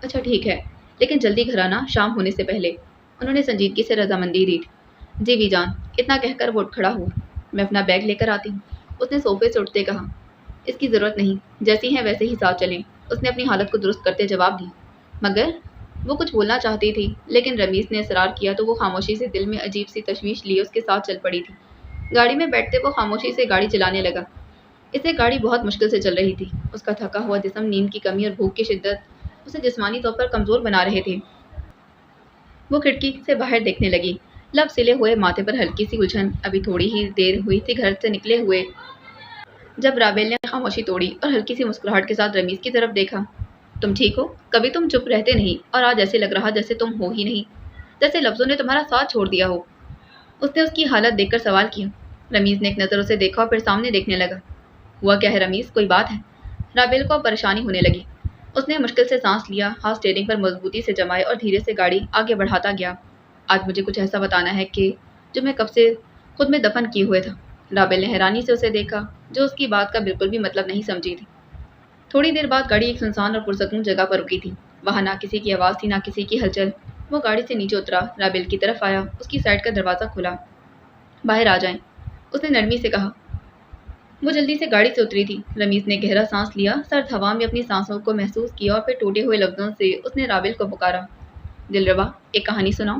अच्छा ठीक है, लेकिन जल्दी घर आना, शाम होने से पहले। उन्होंने संजीदगी से रजामंदी दी थी। जी बीजान, इतना कहकर वो उठ खड़ा हुआ। मैं अपना बैग लेकर आती हूँ, उसने सोफे से उठते कहा। इसकी ज़रूरत नहीं, जैसी हैं वैसे ही साथ चलें, उसने अपनी हालत को दुरुस्त करते जवाब दिया। मगर वो कुछ बोलना चाहती थी, लेकिन रमीज़ ने इसरार किया तो वो खामोशी से दिल में अजीब सी तशवीश लिए उसके साथ चल पड़ी थी। गाड़ी में बैठते वो खामोशी से गाड़ी चलाने लगा। इसे गाड़ी बहुत मुश्किल से चल रही थी। उसका थका हुआ जिस्म, नींद की कमी और भूख की शिद्दत उसे जिस्मानी तौर पर कमज़ोर बना रहे थे। वो खिड़की से बाहर देखने लगी। लब सिले हुए माथे पर हल्की सी उलझन। अभी थोड़ी ही देर हुई थी घर से निकले हुए, जब राबेल ने खामोशी तोड़ी और हल्की सी मुस्कुराहट के साथ रमीज़ की तरफ देखा। तुम ठीक हो? कभी तुम चुप रहते नहीं और आज ऐसे लग रहा जैसे तुम हो ही नहीं, जैसे लफ्ज़ों ने तुम्हारा साथ छोड़ दिया हो। उसने उसकी हालत देखकर सवाल किया। रमीज़ ने एक नज़र उसे देखा और फिर सामने देखने लगा। हुआ क्या है रमीज़, कोई बात है? राबेल को अब परेशानी होने लगी। اس نے مشکل سے سانس لیا، ہاتھ اسٹیئرنگ پر مضبوطی سے جمائے اور دھیرے سے گاڑی آگے بڑھاتا گیا۔ آج مجھے کچھ ایسا بتانا ہے کہ جو میں کب سے خود میں دفن کیے ہوئے تھا۔ رابل نے حیرانی سے اسے دیکھا، جو اس کی بات کا بالکل بھی مطلب نہیں سمجھی تھی۔ تھوڑی دیر بعد گاڑی ایک سنسان اور پرسکون جگہ پر رکی تھی۔ وہاں نہ کسی کی آواز تھی، نہ کسی کی ہلچل۔ وہ گاڑی سے نیچے اترا، رابل کی طرف آیا، اس کی سائڈ کا دروازہ کھلا۔ باہر آ جائیں، اس نے نرمی سے کہا۔ وہ جلدی سے گاڑی سے اتری تھی۔ رمیز نے گہرا سانس لیا، سرد ہوا میں اپنی سانسوں کو محسوس کیا اور پھر ٹوٹے ہوئے لفظوں سے اس نے رابل کو پکارا۔ دلربا، ایک کہانی سناؤ۔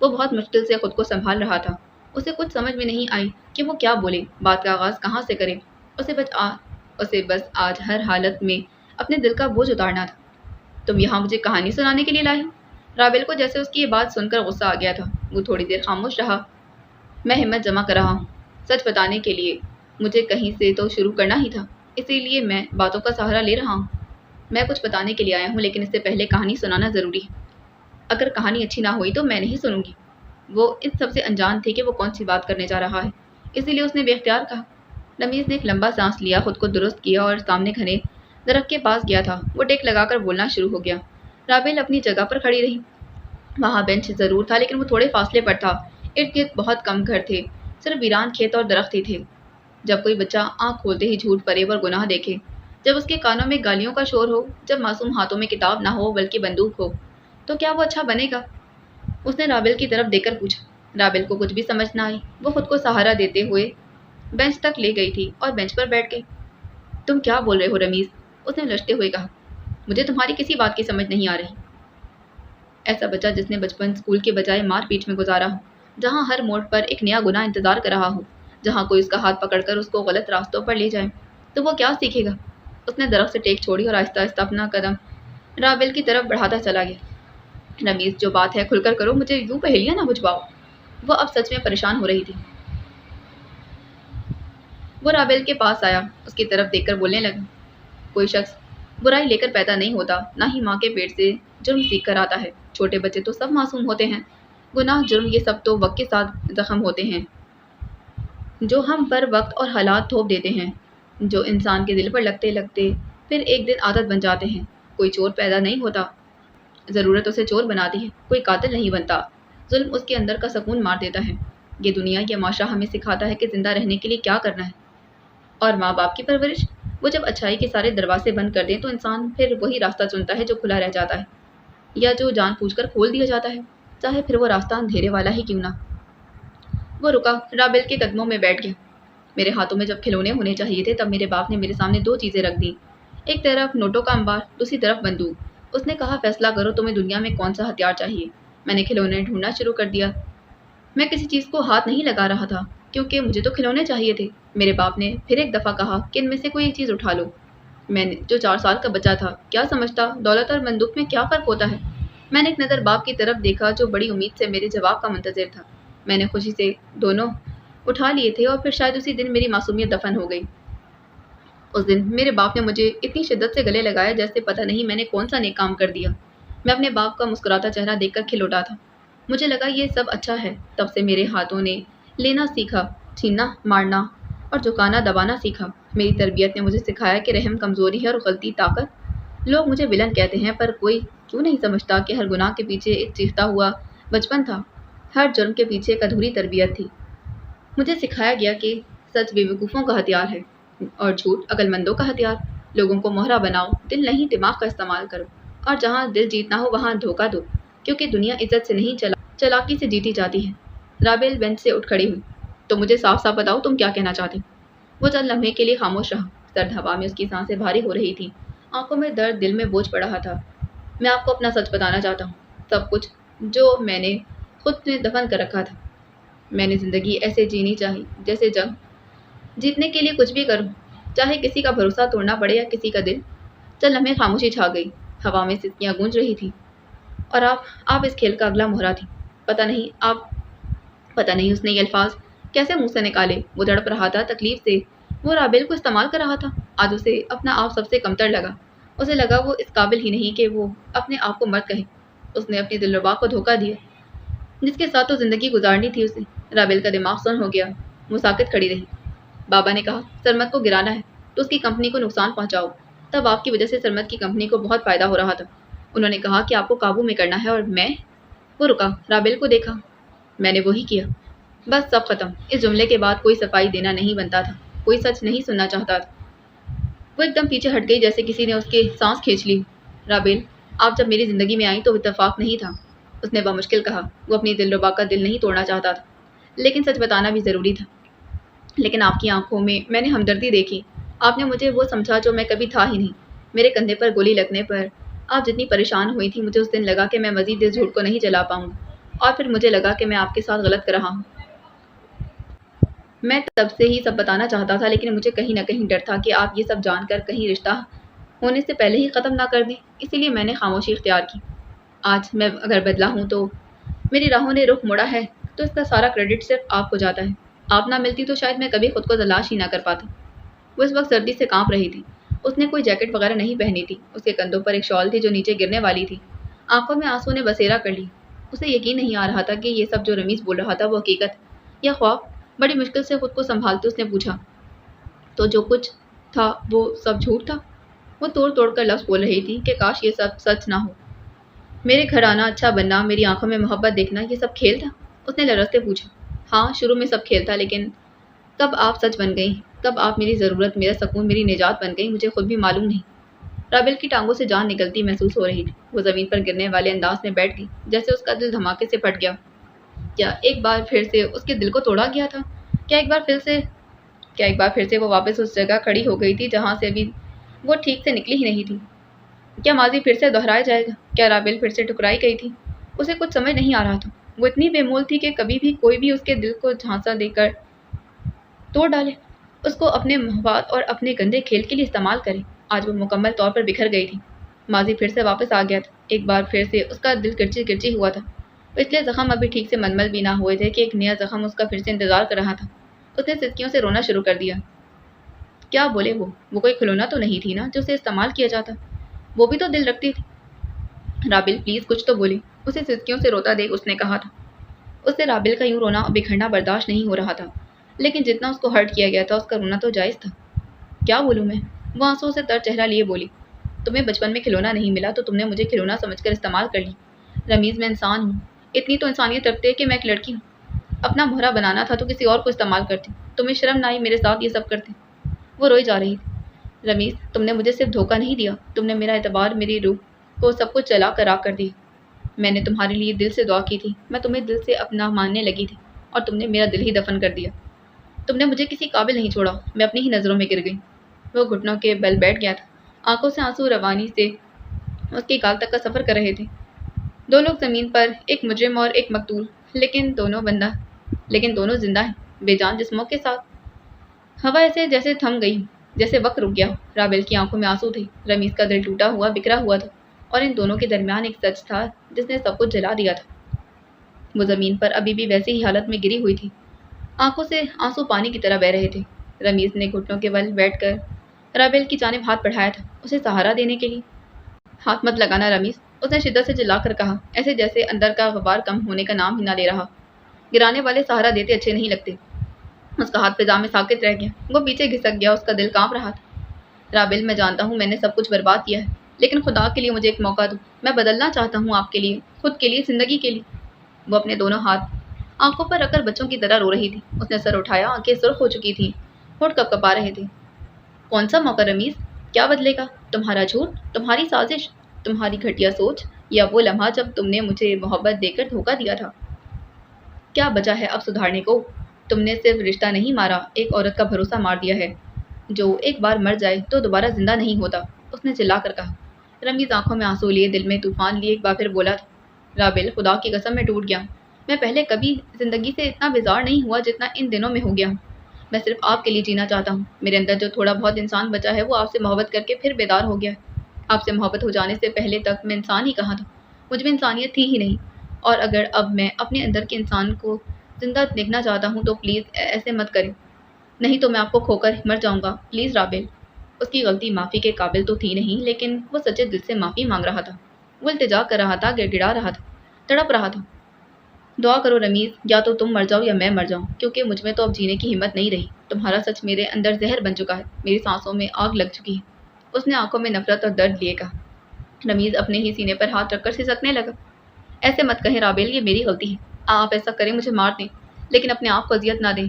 وہ بہت مشکل سے خود کو سنبھال رہا تھا۔ اسے کچھ سمجھ میں نہیں آئی کہ وہ کیا بولے، بات کا آغاز کہاں سے کرے۔ اسے بس آج ہر حالت میں اپنے دل کا بوجھ اتارنا تھا۔ تم یہاں مجھے کہانی سنانے کے لیے لائی؟ رابل کو جیسے اس کی یہ بات سن کر غصہ آ گیا تھا۔ وہ تھوڑی دیر خاموش رہا۔ میں ہمت جمع کر رہا ہوں، سچ بتانے کے لیے۔ مجھے کہیں سے تو شروع کرنا ہی تھا، اسی لیے میں باتوں کا سہارا لے رہا ہوں۔ میں کچھ بتانے کے لیے آیا ہوں، لیکن اس سے پہلے کہانی سنانا ضروری ہے۔ اگر کہانی اچھی نہ ہوئی تو میں نہیں سنوں گی۔ وہ ان سب سے انجان تھے کہ وہ کون سی بات کرنے جا رہا ہے، اسی لیے اس نے بے اختیار کہا۔ رمیز نے ایک لمبا سانس لیا، خود کو درست کیا اور سامنے گھنے درخت کے پاس گیا تھا۔ وہ ٹیک لگا کر بولنا شروع ہو گیا۔ رابل اپنی جگہ پر کھڑی رہی۔ وہاں بینچ ضرور تھا، لیکن وہ تھوڑے فاصلے پر تھا۔ ارد گرد بہت کم گھر تھے، صرف ویران کھیت اور درخت ہی تھے۔ جب کوئی بچہ آنکھ کھولتے ہی جھوٹ، فریب اور گناہ دیکھے، جب اس کے کانوں میں گالیوں کا شور ہو، جب معصوم ہاتھوں میں کتاب نہ ہو بلکہ بندوق ہو، تو کیا وہ اچھا بنے گا؟ اس نے رابل کی طرف دیکھ کر پوچھا۔ رابل کو کچھ بھی سمجھ نہ آئی۔ وہ خود کو سہارا دیتے ہوئے بینچ تک لے گئی تھی اور بینچ پر بیٹھ گئی۔ تم کیا بول رہے ہو رمیز؟ اس نے لجتے ہوئے کہا۔ مجھے تمہاری کسی بات کی سمجھ نہیں آ رہی۔ ایسا بچہ جس نے بچپن اسکول کے بجائے مار پیٹ میں گزارا ہو، جہاں ہر موڑ پر ایک نیا گناہ انتظار کر رہا ہو، جہاں کوئی اس کا ہاتھ پکڑ کر اس کو غلط راستوں پر لے جائے، تو وہ کیا سیکھے گا؟ اس نے درخت سے ٹیک چھوڑی اور آہستہ آہستہ اپنا قدم رابل کی طرف بڑھاتا چلا گیا۔ رمیز، جو بات ہے کھل کر کرو، مجھے یوں پہیلیاں نہ بجھواؤ۔ وہ اب سچ میں پریشان ہو رہی تھی۔ وہ رابل کے پاس آیا، اس کی طرف دیکھ کر بولنے لگا۔ کوئی شخص برائی لے کر پیدا نہیں ہوتا، نہ ہی ماں کے پیٹ سے جرم سیکھ کر آتا ہے۔ چھوٹے بچے تو سب معصوم ہوتے ہیں۔ گناہ، جرم، یہ سب تو وقت کے ساتھ زخم ہوتے ہیں جو ہم پر وقت اور حالات تھوپ دیتے ہیں، جو انسان کے دل پر لگتے لگتے پھر ایک دن عادت بن جاتے ہیں۔ کوئی چور پیدا نہیں ہوتا، ضرورت اسے چور بناتی ہے۔ کوئی قاتل نہیں بنتا، ظلم اس کے اندر کا سکون مار دیتا ہے۔ یہ دنیا، یہ معاشرہ ہمیں سکھاتا ہے کہ زندہ رہنے کے لیے کیا کرنا ہے۔ اور ماں باپ کی پرورش، وہ جب اچھائی کے سارے دروازے بند کر دیں تو انسان پھر وہی راستہ چنتا ہے جو کھلا رہ جاتا ہے، یا جو جان بوجھ کر کھول دیا جاتا ہے، چاہے پھر وہ راستہ اندھیرے والا ہی کیوں نہ۔ وہ رکا، رابل کے قدموں میں بیٹھ گیا۔ میرے ہاتھوں میں جب کھلونے ہونے چاہیے تھے، تب میرے باپ نے میرے سامنے دو چیزیں رکھ دیں، ایک طرف نوٹوں کا انبار، دوسری طرف بندوق۔ اس نے کہا، فیصلہ کرو تمہیں دنیا میں کون سا ہتھیار چاہیے۔ میں نے کھلونے ڈھونڈنا شروع کر دیا۔ میں کسی چیز کو ہاتھ نہیں لگا رہا تھا، کیونکہ مجھے تو کھلونے چاہیے تھے۔ میرے باپ نے پھر ایک دفعہ کہا کہ ان میں سے کوئی ایک چیز اٹھا لو۔ میں نے، جو 4 سال کا بچہ تھا، کیا سمجھتا دولت اور بندوق میں کیا فرق ہوتا ہے؟ میں نے ایک نظر باپ کی طرف دیکھا، جو بڑی امید سے میرے جواب کا منتظر تھا۔ میں نے خوشی سے دونوں اٹھا لیے تھے، اور پھر شاید اسی دن میری معصومیت دفن ہو گئی۔ اس دن میرے باپ نے مجھے اتنی شدت سے گلے لگایا جیسے پتہ نہیں میں نے کون سا نیک کام کر دیا۔ میں اپنے باپ کا مسکراتا چہرہ دیکھ کر کھل اٹھا تھا۔ مجھے لگا یہ سب اچھا ہے۔ تب سے میرے ہاتھوں نے لینا سیکھا، چھیننا، مارنا اور جھکانا دبانا سیکھا۔ میری تربیت نے مجھے سکھایا کہ رحم کمزوری ہے اور غلطی طاقت۔ لوگ مجھے ولن کہتے ہیں، پر کوئی کیوں نہیں سمجھتا کہ ہر گناہ کے پیچھے ایک چیختا ہوا بچپن تھا، ہر جرم کے پیچھے ایک ادھوری تربیت تھی۔ مجھے سکھایا گیا کہ سچ بے وقوفوں کا ہتھیار ہے اور جھوٹ عقل مندوں کا ہتھیار۔ لوگوں کو مہرا بناؤ، دل نہیں دماغ کا استعمال کرو، اور جہاں دل جیتنا ہو وہاں دھوکہ دو، کیونکہ دنیا عزت سے نہیں چلاکی سے جیتی جاتی ہے۔ رابل بینچ سے اٹھ کھڑی ہوئی۔ تو مجھے صاف صاف بتاؤ، تم کیا کہنا چاہتی؟ وہ چند لمحے کے لیے خاموش رہا۔ سرد ہوا میں اس کی سانسیں بھاری ہو رہی تھیں، آنکھوں میں درد، دل میں بوجھ پڑ رہا تھا۔ میں آپ کو اپنا سچ بتانا چاہتا ہوں، سب کچھ جو میں نے خود میں دفن کر رکھا تھا۔ میں نے زندگی ایسے جینی چاہی جیسے جنگ، جیتنے کے لیے کچھ بھی کروں، چاہے کسی کا بھروسہ توڑنا پڑے یا کسی کا دل۔ چند لمحے خاموشی چھا گئی، ہوا میں سسکیاں گونج رہی تھیں۔ اور آپ اس کھیل کا اگلا مہرہ تھی۔ پتہ نہیں اس نے یہ الفاظ کیسے منہ سے نکالے۔ وہ تڑپ رہا تھا تکلیف سے، وہ رابل کو استعمال کر رہا تھا۔ آج اسے اپنا آپ سب سے کمتر لگا۔ اسے لگا وہ اس قابل ہی نہیں کہ وہ اپنے آپ کو مرد کہے۔ اس نے اپنی دلربا کو دھوکہ دیا، جس کے ساتھ تو زندگی گزارنی تھی اسے۔ رابل کا دماغ سن ہو گیا، وہ ساکت کھڑی رہی۔ بابا نے کہا، سرمت کو گرانا ہے تو اس کی کمپنی کو نقصان پہنچاؤ، तब आपकी वजह से सरमद की कंपनी को बहुत फ़ायदा हो रहा था। उन्होंने कहा कि आपको काबू में करना है और मैं। वो रुका, राबेल को देखा। मैंने वही किया। बस सब खत्म। इस जुमले के बाद कोई सफाई देना नहीं बनता था, कोई सच नहीं सुनना चाहता था। वो एकदम पीछे हट गई जैसे किसी ने उसके सांस खींच ली। राबेल, आप जब मेरी ज़िंदगी में आई तो इत्तेफाक नहीं था, उसने बमुश्किल कहा। वो अपनी दिलरुबा का दिल नहीं तोड़ना चाहता था, लेकिन सच बताना भी ज़रूरी था। लेकिन आपकी आंखों में मैंने हमदर्दी देखी। आपने मुझे वो समझा जो मैं कभी था ही नहीं। मेरे कंधे पर गोली लगने पर आप जितनी परेशान हुई थी, मुझे उस दिन लगा कि मैं मज़ीद इस झूठ को नहीं जला पाऊंगा। और फिर मुझे लगा कि मैं आपके साथ गलत कर रहा हूँ। मैं तब से ही सब बताना चाहता था, लेकिन मुझे कहीं ना कहीं डर था कि आप ये सब जानकर कहीं रिश्ता होने से पहले ही ख़त्म ना कर दें। इसीलिए मैंने खामोशी इख्तियार की। आज मैं अगर बदला हूँ तो मेरी राहों ने रुख मोड़ा है तो इसका सारा क्रेडिट सिर्फ आपको जाता है। आप ना मिलती तो शायद मैं कभी खुद को तलाश ही ना कर पाता। वो इस वक्त सर्दी से कांप रही थी। उसने कोई जैकेट वगैरह नहीं पहनी थी। उसके कंधों पर एक शॉल थी जो नीचे गिरने वाली थी। आंखों में आंसू ने बसेरा कर ली। उसे यकीन नहीं आ रहा था कि ये सब जो रमीज बोल रहा था वो हकीकत या ख्वाब। बड़ी मुश्किल से खुद को संभालते उसने पूछा, तो जो कुछ था वो सब झूठ था? वो तोड़ तोड़ कर लफ्ज़ बोल रही थी कि काश ये सब सच ना हो। मेरे घर आना, अच्छा बनना, मेरी आंखों में मोहब्बत देखना, ये सब खेल था? उसने लरजते पूछा। हाँ, शुरू में सब खेल था, लेकिन कब आप सच बन गई, कब आप मेरी ज़रूरत, मेरा सुकून, मेरी निजात बन गई, मुझे खुद भी मालूम नहीं। राबेल की टांगों से जान निकलती महसूस हो रही थी। वो ज़मीन पर गिरने वाले अंदाज में बैठ गई, जैसे उसका दिल धमाके से फट गया। क्या एक बार फिर से उसके दिल को तोड़ा गया था? क्या एक बार फिर से वो वापस उस जगह खड़ी हो गई थी जहाँ से अभी वो ठीक से निकली ही नहीं थी? क्या माजी फिर से दोहराया जाएगा? क्या राबेल फिर से ठुकराई गई थी? उसे कुछ समझ नहीं आ रहा था। वो इतनी बेमोल थी कि कभी भी कोई भी उसके दिल को झांसा देकर तोड़ डाले, उसको अपने मोहब्बत और अपने गंदे खेल के लिए इस्तेमाल करे। आज वो मुकम्मल तौर पर बिखर गई थी। माजी फिर से वापस आ गया था। एक बार फिर से उसका दिल किरची किरची हुआ था। पिछले जख्म अभी ठीक से मनमल भी ना हुए थे कि एक नया जख्म उसका फिर से इंतजार कर रहा था। उसने सिसकियों से रोना शुरू कर दिया। क्या बोले वो कोई खिलौना तो नहीं थी ना जो उसे इस्तेमाल किया जाता। वो भी तो दिल रखती थी। राबिल प्लीज कुछ तो बोली, उसे सिसकियों से रोता देख उसने कहा था। उससे राबिल का यूं रोना और बिखरना बर्दाश्त नहीं हो रहा था, लेकिन जितना उसको हर्ट किया गया था उसका रोना तो जायज़ था। क्या बोलूँ मैं? वो आंसुओं से तर चेहरा लिए बोली। तुम्हें बचपन में खिलौना नहीं मिला तो तुमने मुझे खिलौना समझकर इस्तेमाल कर ली। रमीज़, मैं इंसान हूँ। इतनी तो इंसानियत रखते है कि मैं एक लड़की हूँ। अपना मोहरा बनाना था तो किसी और को इस्तेमाल करती। तुम्हें शर्म ना आई मेरे साथ ये सब करते? वो रोई जा रही थी। रमीज़, तुमने मुझे सिर्फ धोखा नहीं दिया, तुमने मेरा एतबार, मेरी रूह को सब कुछ चला कर राख कर दी। मैंने तुम्हारे लिए दिल से दुआ की थी, मैं तुम्हें दिल से अपना मानने लगी थी, और तुमने मेरा दिल ही दफन कर दिया। तुमने मुझे किसी काबिल नहीं छोड़ा, मैं अपनी ही नज़रों में गिर गई। वो घुटनों के बल बैठ गया था। आंखों से आंसू रवानी से उसके गाल तक का सफ़र कर रहे थे। दो लोग ज़मीन पर, एक मुजरिम और एक मकतूल, लेकिन दोनों जिंदा हैं, बेजान जिस्मों के साथ। हवा ऐसे जैसे थम गई, जैसे वक्त रुक गया। राबेल की आंखों में आंसू थे। रमीज़ का दिल टूटा हुआ, बिखरा हुआ था, और इन दोनों के दरमियान एक सच था जिसने सब कुछ जला दिया था। वो ज़मीन पर अभी भी वैसी ही हालत में गिरी हुई थी। आंखों से आंसू पानी की तरह बह रहे थे। रमीज़ ने घुटनों के बल बैठकर राबेल की जानिब हाथ बढ़ाया था, उसे सहारा देने के लिए। हाथ मत लगाना रमीज़, उसने शिद्दत से चिल्लाकर कहा, ऐसे जैसे अंदर का गुबार कम होने का नाम ही ना ले रहा। गिराने वाले सहारा देते अच्छे नहीं लगते। उसका हाथ फिजा में साकित रह गया। वो पीछे घिसक गया, उसका दिल कांप रहा था। राबेल, मैं जानता हूँ मैंने सब कुछ बर्बाद किया है, लेकिन खुदा के लिए मुझे एक मौका दो। मैं बदलना चाहता हूँ, आपके लिए, खुद के लिए, ज़िंदगी के लिए। वो अपने दोनों हाथ आंखों पर रखकर बच्चों की तरह रो रही थी। उसने सर उठाया, आंखें सुर्ख हो चुकी थी, होठ कपकपा रहे थे। कौन सा मौका रमीज़? क्या बदलेगा? तुम्हारा झूठ, तुम्हारी साजिश, तुम्हारी घटिया सोच, या वो लम्हा जब तुमने मुझे मोहब्बत देकर धोखा दिया था? क्या बचा है अब सुधारने को? तुमने सिर्फ रिश्ता नहीं मारा, एक औरत का भरोसा मार दिया है। जो एक बार मर जाए तो दोबारा जिंदा नहीं होता, उसने चिल्लाकर कहा। रमीज़ आंखों में आंसू लिए, दिल में तूफान लिए, एक बार फिर बोला था। राबेल, खुदा की कसम मैं टूट गया। मैं पहले कभी जिंदगी से इतना बेजार नहीं हुआ जितना इन दिनों में हो गया हूँ। मैं सिर्फ आपके लिए जीना चाहता हूँ। मेरे अंदर जो थोड़ा बहुत इंसान बचा है वो आपसे मोहब्बत करके फिर बेदार हो गया। आपसे मोहब्बत हो जाने से पहले तक मैं इंसान ही कहाँ था, मुझ में इंसानियत थी ही नहीं। और अगर अब मैं अपने अंदर के इंसान को जिंदा देखना चाहता हूँ तो प्लीज़ ऐसे मत करें, नहीं तो मैं आपको खोकर मर जाऊँगा। प्लीज़ राबेल। उसकी गलती माफ़ी के काबिल तो थी नहीं, लेकिन वो सच्चे दिल से माफ़ी मांग रहा था। वो इल्तिजा कर रहा था, गिड़गिड़ा रहा था, तड़प रहा था। दुआ करो रमीज़, या तो तुम मर जाओ या मैं मर जाऊँ, क्योंकि मुझ में तो अब जीने की हिम्मत नहीं रही। तुम्हारा सच मेरे अंदर जहर बन चुका है, मेरी सांसों में आग लग चुकी है। اس نے آنکھوں میں نفرت اور درد لیے کہا۔ رمیز اپنے ہی سینے پر ہاتھ رکھ کر سسکنے لگا۔ ایسے مت کہیں رابیل، یہ میری غلطی ہے۔ آپ ایسا کریں، مجھے مار دیں، لیکن اپنے آپ کو اذیت نہ دیں۔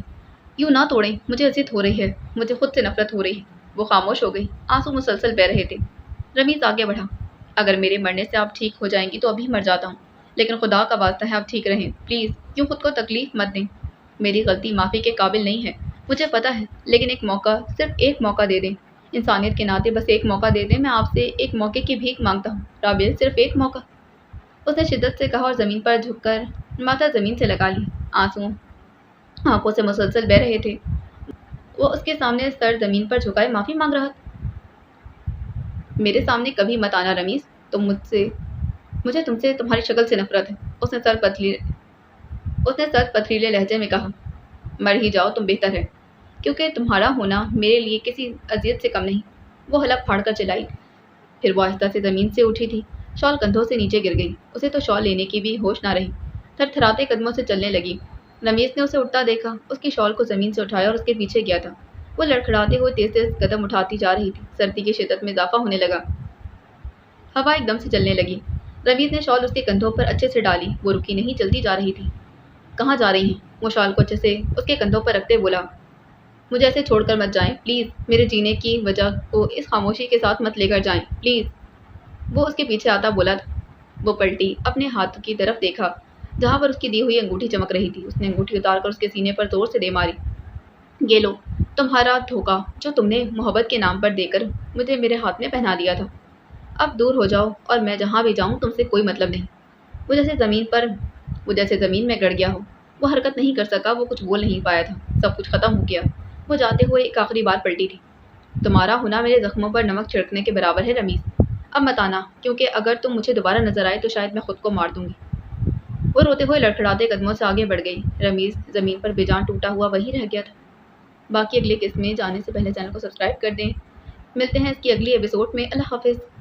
یوں نہ توڑیں، مجھے اذیت ہو رہی ہے، مجھے خود سے نفرت ہو رہی ہے۔ وہ خاموش ہو گئی، آنسو مسلسل بہہ رہے تھے۔ رمیز آگے بڑھا۔ اگر میرے مرنے سے آپ ٹھیک ہو جائیں گی تو ابھی مر جاتا ہوں، لیکن خدا کا واسطہ ہے آپ ٹھیک رہیں، پلیز یوں خود کو تکلیف مت دیں۔ میری غلطی معافی کے قابل نہیں ہے، مجھے پتہ ہے، لیکن ایک موقع، صرف ایک موقع دے دیں۔ انسانیت کے ناطے بس ایک موقع دے دیں، میں آپ سے ایک موقع کی بھیک مانگتا ہوں رابیل، صرف ایک موقع۔ اس نے شدت سے کہا اور زمین پر جھک کر ماتھا زمین سے لگا لی۔ آنسو آنکھوں سے مسلسل بہہ رہے تھے۔ وہ اس کے سامنے سر زمین پر جھکائے معافی مانگ رہا تھا۔ میرے سامنے کبھی مت آنا رمیز، مجھے تم سے تمہاری شکل سے نفرت ہے۔ اس نے سر پتھریلے لہجے میں کہا۔ مر ہی جاؤ تم بہتر ہے، کیونکہ تمہارا ہونا میرے لیے کسی اذیت سے کم نہیں۔ وہ حلق پھاڑ کر چلائی۔ پھر وہ آہستہ سے زمین سے اٹھی تھی، شال کندھوں سے نیچے گر گئی۔ اسے تو شال لینے کی بھی ہوش نہ رہی، تھر تھراتے قدموں سے چلنے لگی۔ رمیز نے اسے اٹھتا دیکھا، اس کی شال کو زمین سے اٹھایا اور اس کے پیچھے گیا تھا۔ وہ لڑکھڑاتے ہوئے تیز تیز قدم اٹھاتی جا رہی تھی۔ سردی کی شدت میں اضافہ ہونے لگا، ہوا ایک دم سے چلنے لگی۔ رمیز نے شال اس کے کندھوں پر اچھے سے ڈالی، وہ رکی نہیں، چلتی جا رہی تھی۔ کہاں جا رہی ہیں؟ وہ شال کو اچھے سے اس کے کندھوں پر رکھتے بولا۔ مجھے ایسے چھوڑ کر مت جائیں، پلیز، میرے جینے کی وجہ کو اس خاموشی کے ساتھ مت لے کر جائیں، پلیز۔ وہ اس کے پیچھے آتا بولا تھا۔ وہ پلٹی، اپنے ہاتھ کی طرف دیکھا جہاں پر اس کی دی ہوئی انگوٹھی چمک رہی تھی۔ اس نے انگوٹھی اتار کر اس کے سینے پر زور سے دے ماری۔ یہ لو، تمہارا دھوکہ جو تم نے محبت کے نام پر دے کر مجھے میرے ہاتھ میں پہنا دیا تھا۔ اب دور ہو جاؤ اور میں جہاں بھی جاؤں تم سے کوئی مطلب نہیں۔ وہ جیسے زمین میں گڑ گیا ہو۔ وہ حرکت نہیں کر سکا، وہ کچھ بول نہیں پایا تھا، سب کچھ ختم ہو گیا۔ وہ جاتے ہوئے ایک آخری بار پلٹی تھی۔ تمہارا ہونا میرے زخموں پر نمک چھڑکنے کے برابر ہے رمیز، اب مت آنا، کیونکہ اگر تم مجھے دوبارہ نظر آئے تو شاید میں خود کو مار دوں گی۔ وہ روتے ہوئے لڑکھڑاتے قدموں سے آگے بڑھ گئی۔ رمیز زمین پر بے جان ٹوٹا ہوا وہیں رہ گیا تھا۔ باقی اگلی قسط میں جانے سے پہلے چینل کو سبسکرائب کر دیں۔ ملتے ہیں اس کی اگلی ایپیسوڈ میں۔ اللہ حافظ۔